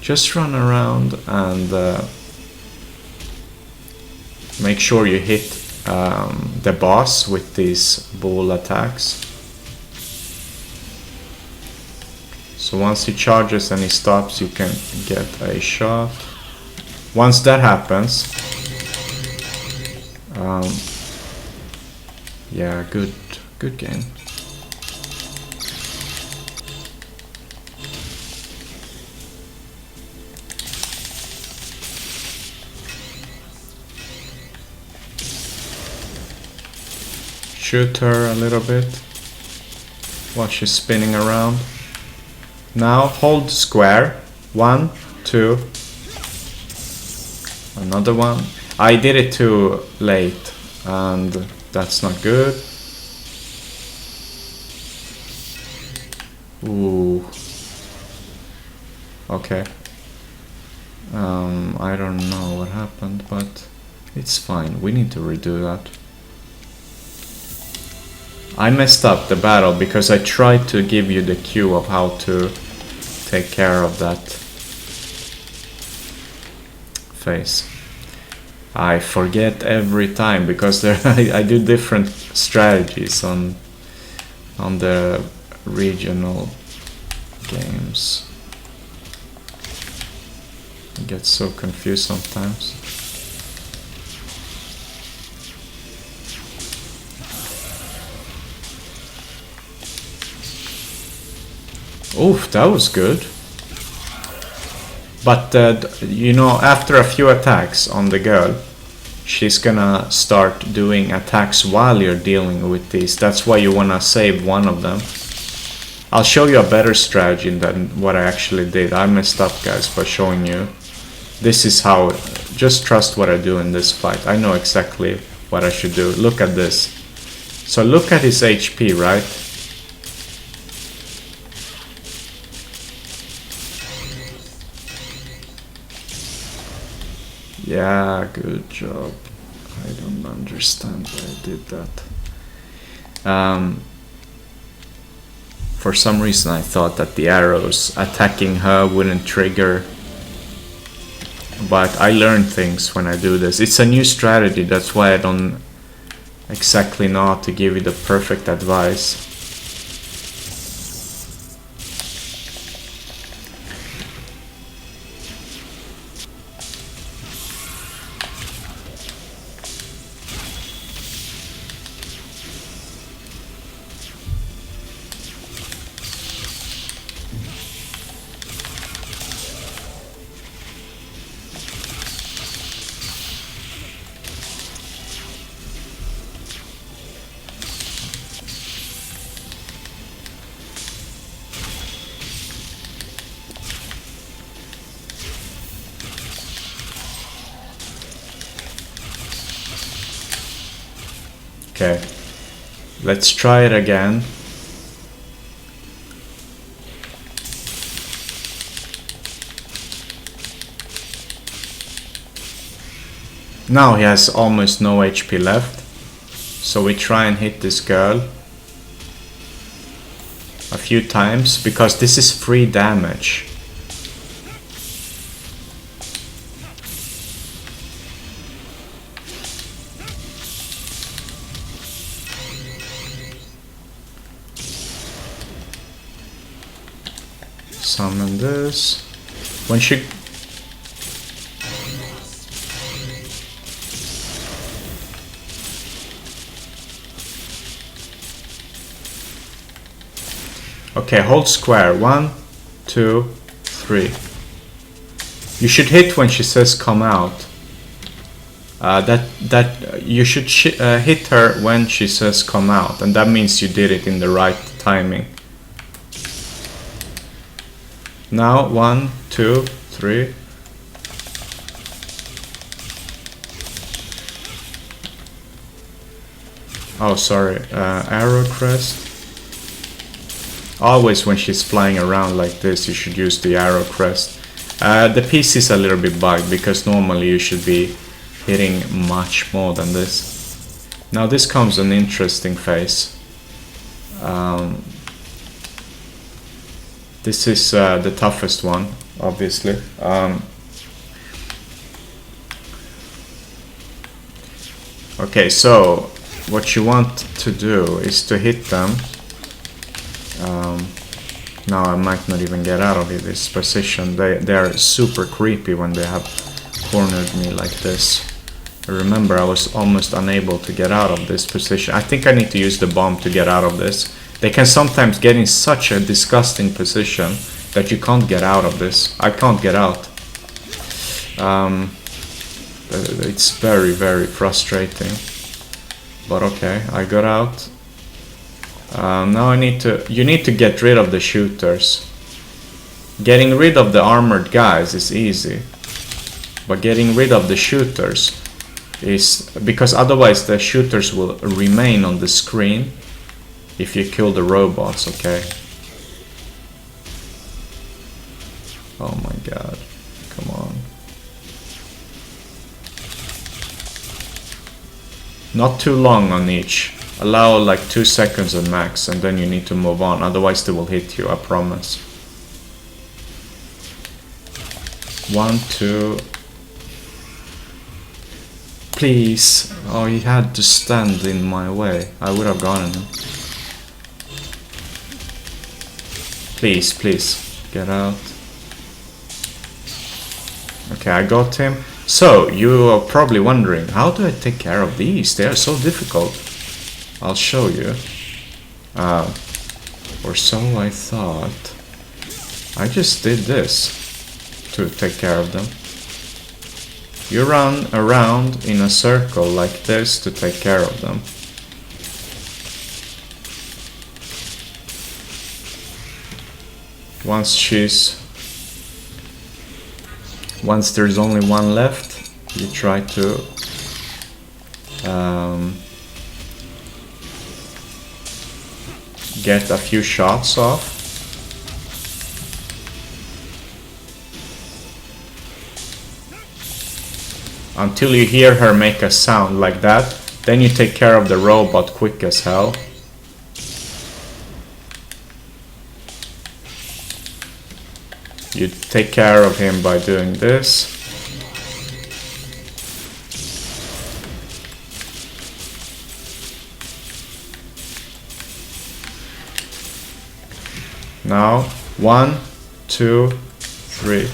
Just run around and make sure you hit the boss with these ball attacks. So once he charges and he stops, you can get a shot. Once that happens, yeah, good game. Shoot her a little bit while she's spinning around. Now hold square. 1, 2. Another one. I did it too late and that's not good. Ooh. Okay. I don't know what happened, but it's fine. We need to redo that. I messed up the battle because I tried to give you the cue of how to take care of that phase. I forget every time because there I do different strategies on the regional games. I get so confused sometimes. Oof, that was good. But you know, after a few attacks on the girl, she's gonna start doing attacks while you're dealing with these. That's why you wanna save one of them. I'll show you a better strategy than what I actually did. I messed up, guys, by showing you. This is how, just trust what I do in this fight. I know exactly what I should do. Look at this. So look at his HP, right? Yeah, good job. I don't understand why I did that. For some reason I thought that the arrows attacking her wouldn't trigger. But I learn things when I do this. It's a new strategy, that's why I don't exactly know how to give you the perfect advice. Okay, let's try it again. Now he has almost no HP left, so we try and hit this girl a few times because this is free damage. Summon this. When she... Okay, hold square. 1, 2, 3. You should hit when she says come out. You should hit her when she says come out, and that means you did it in the right timing. Now 1, 2, 3. Oh, sorry. Arrow crest. Always when she's flying around like this, you should use the arrow crest. The piece is a little bit bugged because normally you should be hitting much more than this. Now this comes an interesting phase. This is the toughest one, obviously. Okay, so what you want to do is to hit them. Now I might not even get out of this position. They are super creepy when they have cornered me like this. Remember, I was almost unable to get out of this position. I think I need to use the bomb to get out of this. They can sometimes get in such a disgusting position that you can't get out of this. I can't get out. It's very, very frustrating. But okay, I got out. Now you need to get rid of the shooters. Getting rid of the armored guys is easy. But getting rid of the shooters is... because otherwise the shooters will remain on the screen if you kill the robots, okay? Oh my god. Come on. Not too long on each. Allow like 2 seconds at max and then you need to move on, otherwise they will hit you, I promise. 1, 2... Please! Oh, he had to stand in my way. I would have gotten him. Please, please, get out. Okay, I got him. So, you are probably wondering, how do I take care of these? They are so difficult. I'll show you. Or so I thought. I just did this to take care of them. You run around in a circle like this to take care of them. Once there's only one left, you try to get a few shots off. Until you hear her make a sound like that, then you take care of the robot quick as hell. You take care of him by doing this. Now, 1, 2, 3.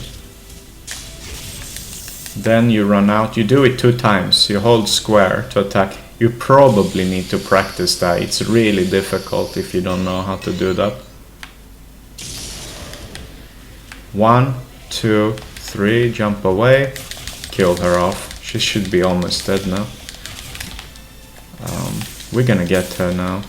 Then you run out. You do it 2 times. You hold square to attack. You probably need to practice that. It's really difficult if you don't know how to do that. 1, 2, 3. Jump away. Kill her off. She should be almost dead now. We're gonna get her now.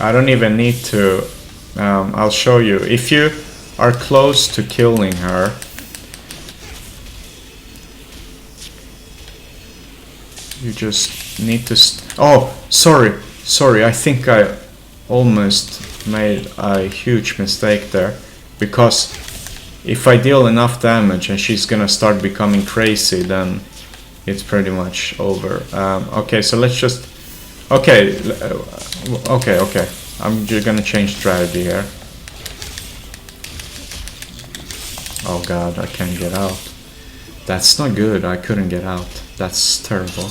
I don't even need to, I'll show you. If you are close to killing her, you just need to... oh, sorry, I think I almost made a huge mistake there. Because if I deal enough damage and she's gonna start becoming crazy, then it's pretty much over. Okay, so let's just... okay, okay. I'm just gonna change strategy here. Oh god, I can't get out. That's not good, I couldn't get out. That's terrible.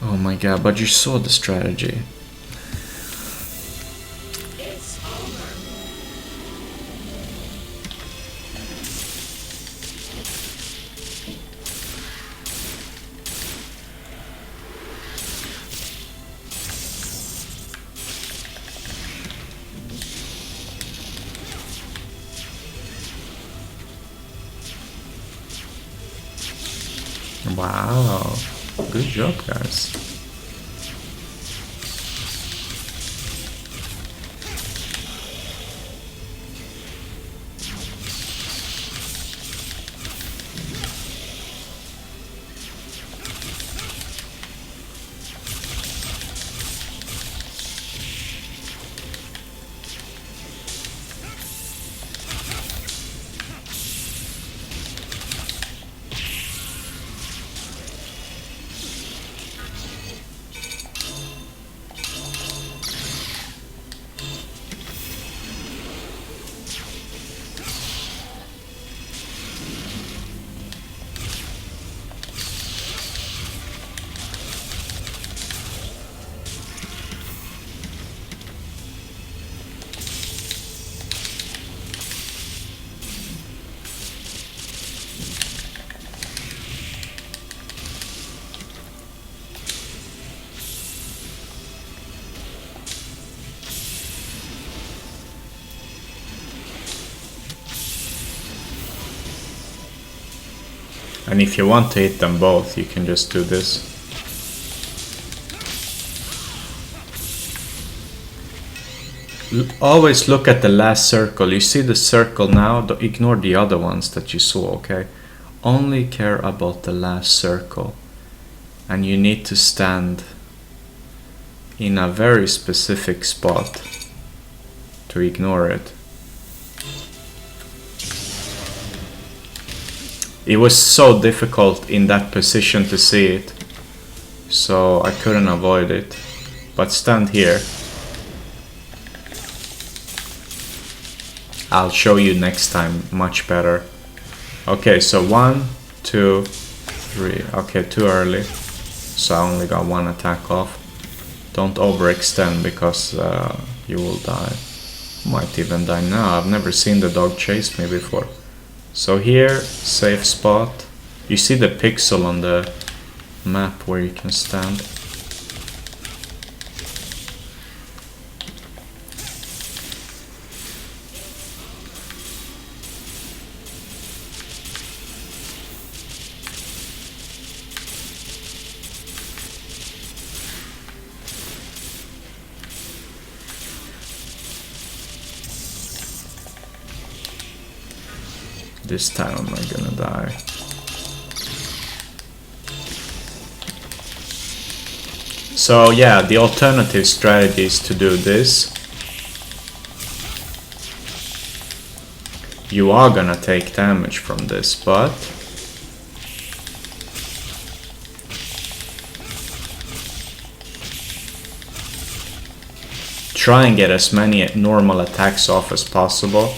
Oh my god, but you saw the strategy. Wow. Good job, guys. And if you want to hit them both, you can just do this. Always look at the last circle. You see the circle now, ignore the other ones that you saw, okay? Only care about the last circle. And you need to stand in a very specific spot to ignore it. It was so difficult in that position to see it, so I couldn't avoid it. But stand here. I'll show you next time much better. Okay, so 1, 2, 3. Okay, too early. So I only got one attack off. Don't overextend because you will die. Might even die now. I've never seen the dog chase me before. So here, safe spot. You see the pixel on the map where you can stand. This time I'm not gonna die. So yeah, the alternative strategy is to do this. You are gonna take damage from this, but try and get as many normal attacks off as possible.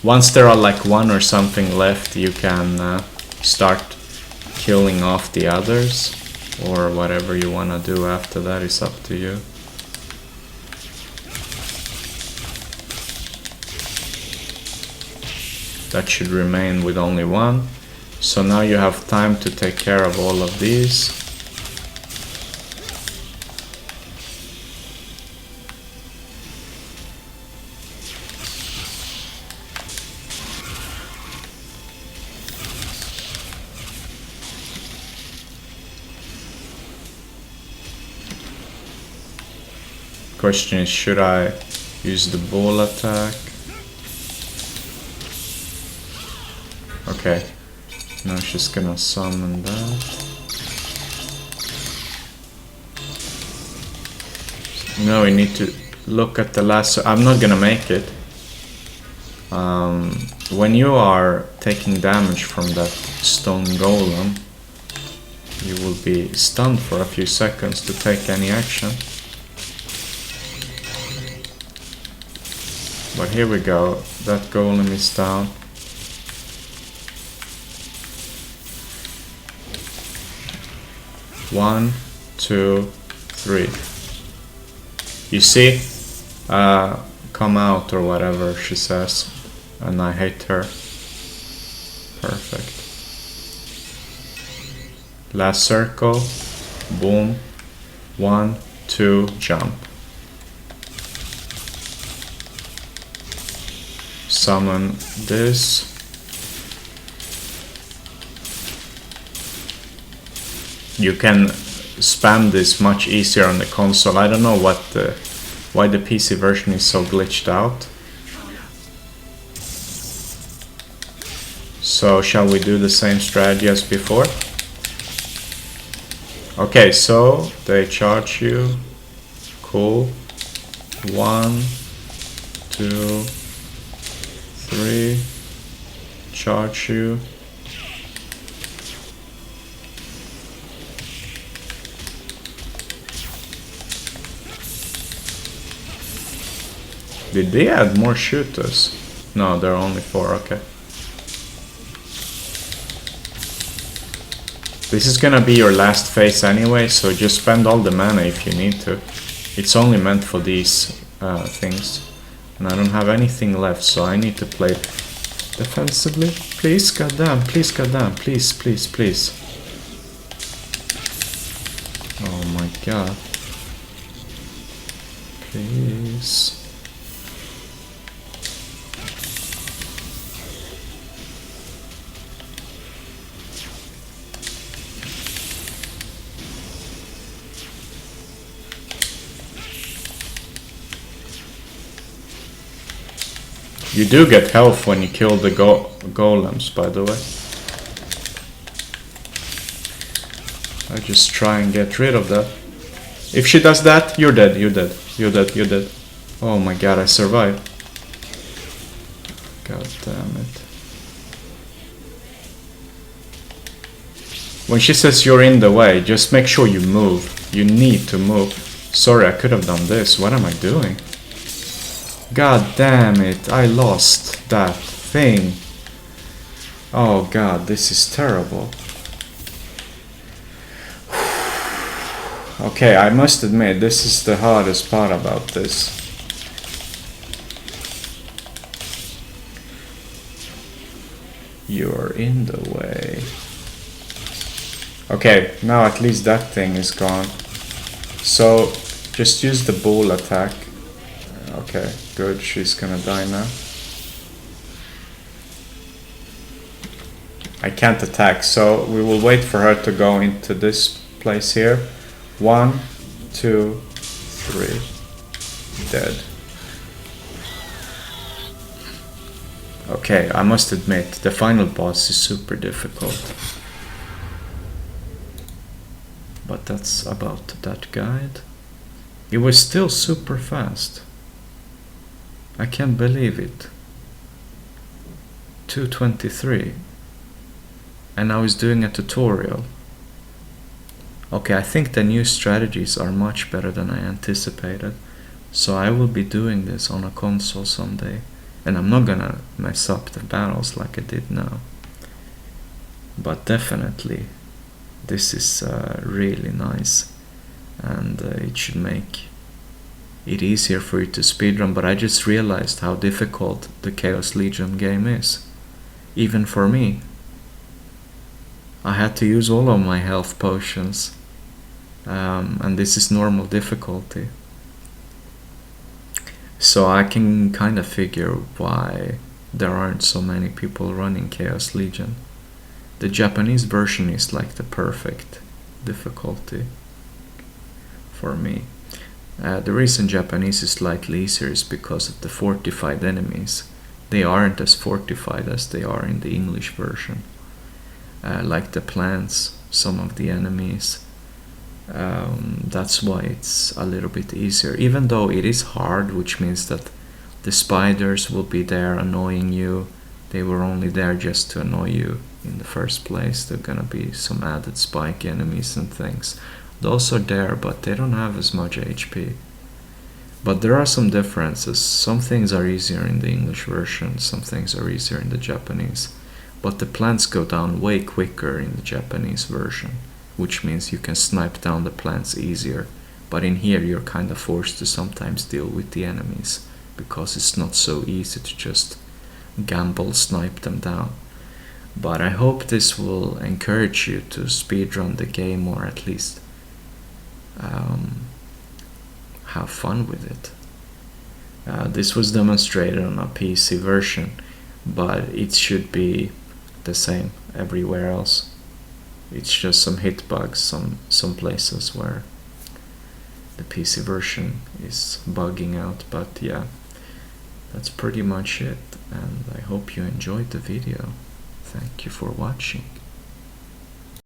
Once there are like one or something left, you can start killing off the others, or whatever you want to do after that is up to you. That should remain with only one. So now you have time to take care of all of these. Question is, should I use the ball attack? Okay, now she's gonna summon that. Now we need to look at the last. I'm not gonna make it. When you are taking damage from that stone golem, you will be stunned for a few seconds to take any action. But here we go, that golem is down. One, two, three. You see? Come out or whatever she says. And I hate her. Perfect. Last circle. Boom. 1, 2, jump. Summon this. You can spam this much easier on the console. I don't know why the PC version is so glitched out. So shall we do the same strategy as before? Okay, so they charge you. Cool. 1, 2, 3. Charge you. Did they add more shooters? No, there are only 4, okay. This is gonna be your last phase anyway, so just spend all the mana if you need to. It's only meant for these things. And I don't have anything left, so I need to play defensively. Please, goddamn, please, goddamn, please, please, please. Oh my god. Please. You do get health when you kill the golems, by the way. I just try and get rid of that. If she does that, you're dead, you're dead, you're dead, you're dead. Oh my god, I survived. God damn it. When she says you're in the way, just make sure you move. You need to move. Sorry, I could have done this. What am I doing? God damn it, I lost that thing. Oh god, this is terrible. Okay, I must admit, this is the hardest part about this. You're in the way. Okay, now at least that thing is gone. So, just use the bull attack. Okay, good, she's gonna die now. I can't attack, so we will wait for her to go into this place here. 1, 2, 3. Dead. Okay, I must admit, the final boss is super difficult. But that's about that guide. It was still super fast. I can't believe it. 2:23. And I was doing a tutorial. Okay, I think the new strategies are much better than I anticipated. So I will be doing this on a console someday. And I'm not gonna mess up the battles like I did now. But definitely, this is really nice. And it should make it easier for you to speedrun, but I just realized how difficult the Chaos Legion game is. Even for me. I had to use all of my health potions. And this is normal difficulty. So I can kind of figure why there aren't so many people running Chaos Legion. The Japanese version is like the perfect difficulty for me. The reason Japanese is slightly easier is because of the fortified enemies. They aren't as fortified as they are in the English version. Like the plants, some of the enemies. That's why it's a little bit easier. Even though it is hard, which means that the spiders will be there annoying you. They were only there just to annoy you in the first place. There are gonna be some added spike enemies and things. Those are there, but they don't have as much HP. But there are some differences. Some things are easier in the English version, some things are easier in the Japanese. But the plants go down way quicker in the Japanese version, which means you can snipe down the plants easier. But in here you're kind of forced to sometimes deal with the enemies, because it's not so easy to just gamble snipe them down. But I hope this will encourage you to speedrun the game, or at least have fun with it. This was demonstrated on a PC version, but it should be the same everywhere else. It's just some hit bugs, some places where the PC version is bugging out, but yeah, that's pretty much it, and I hope you enjoyed the video. Thank you for watching.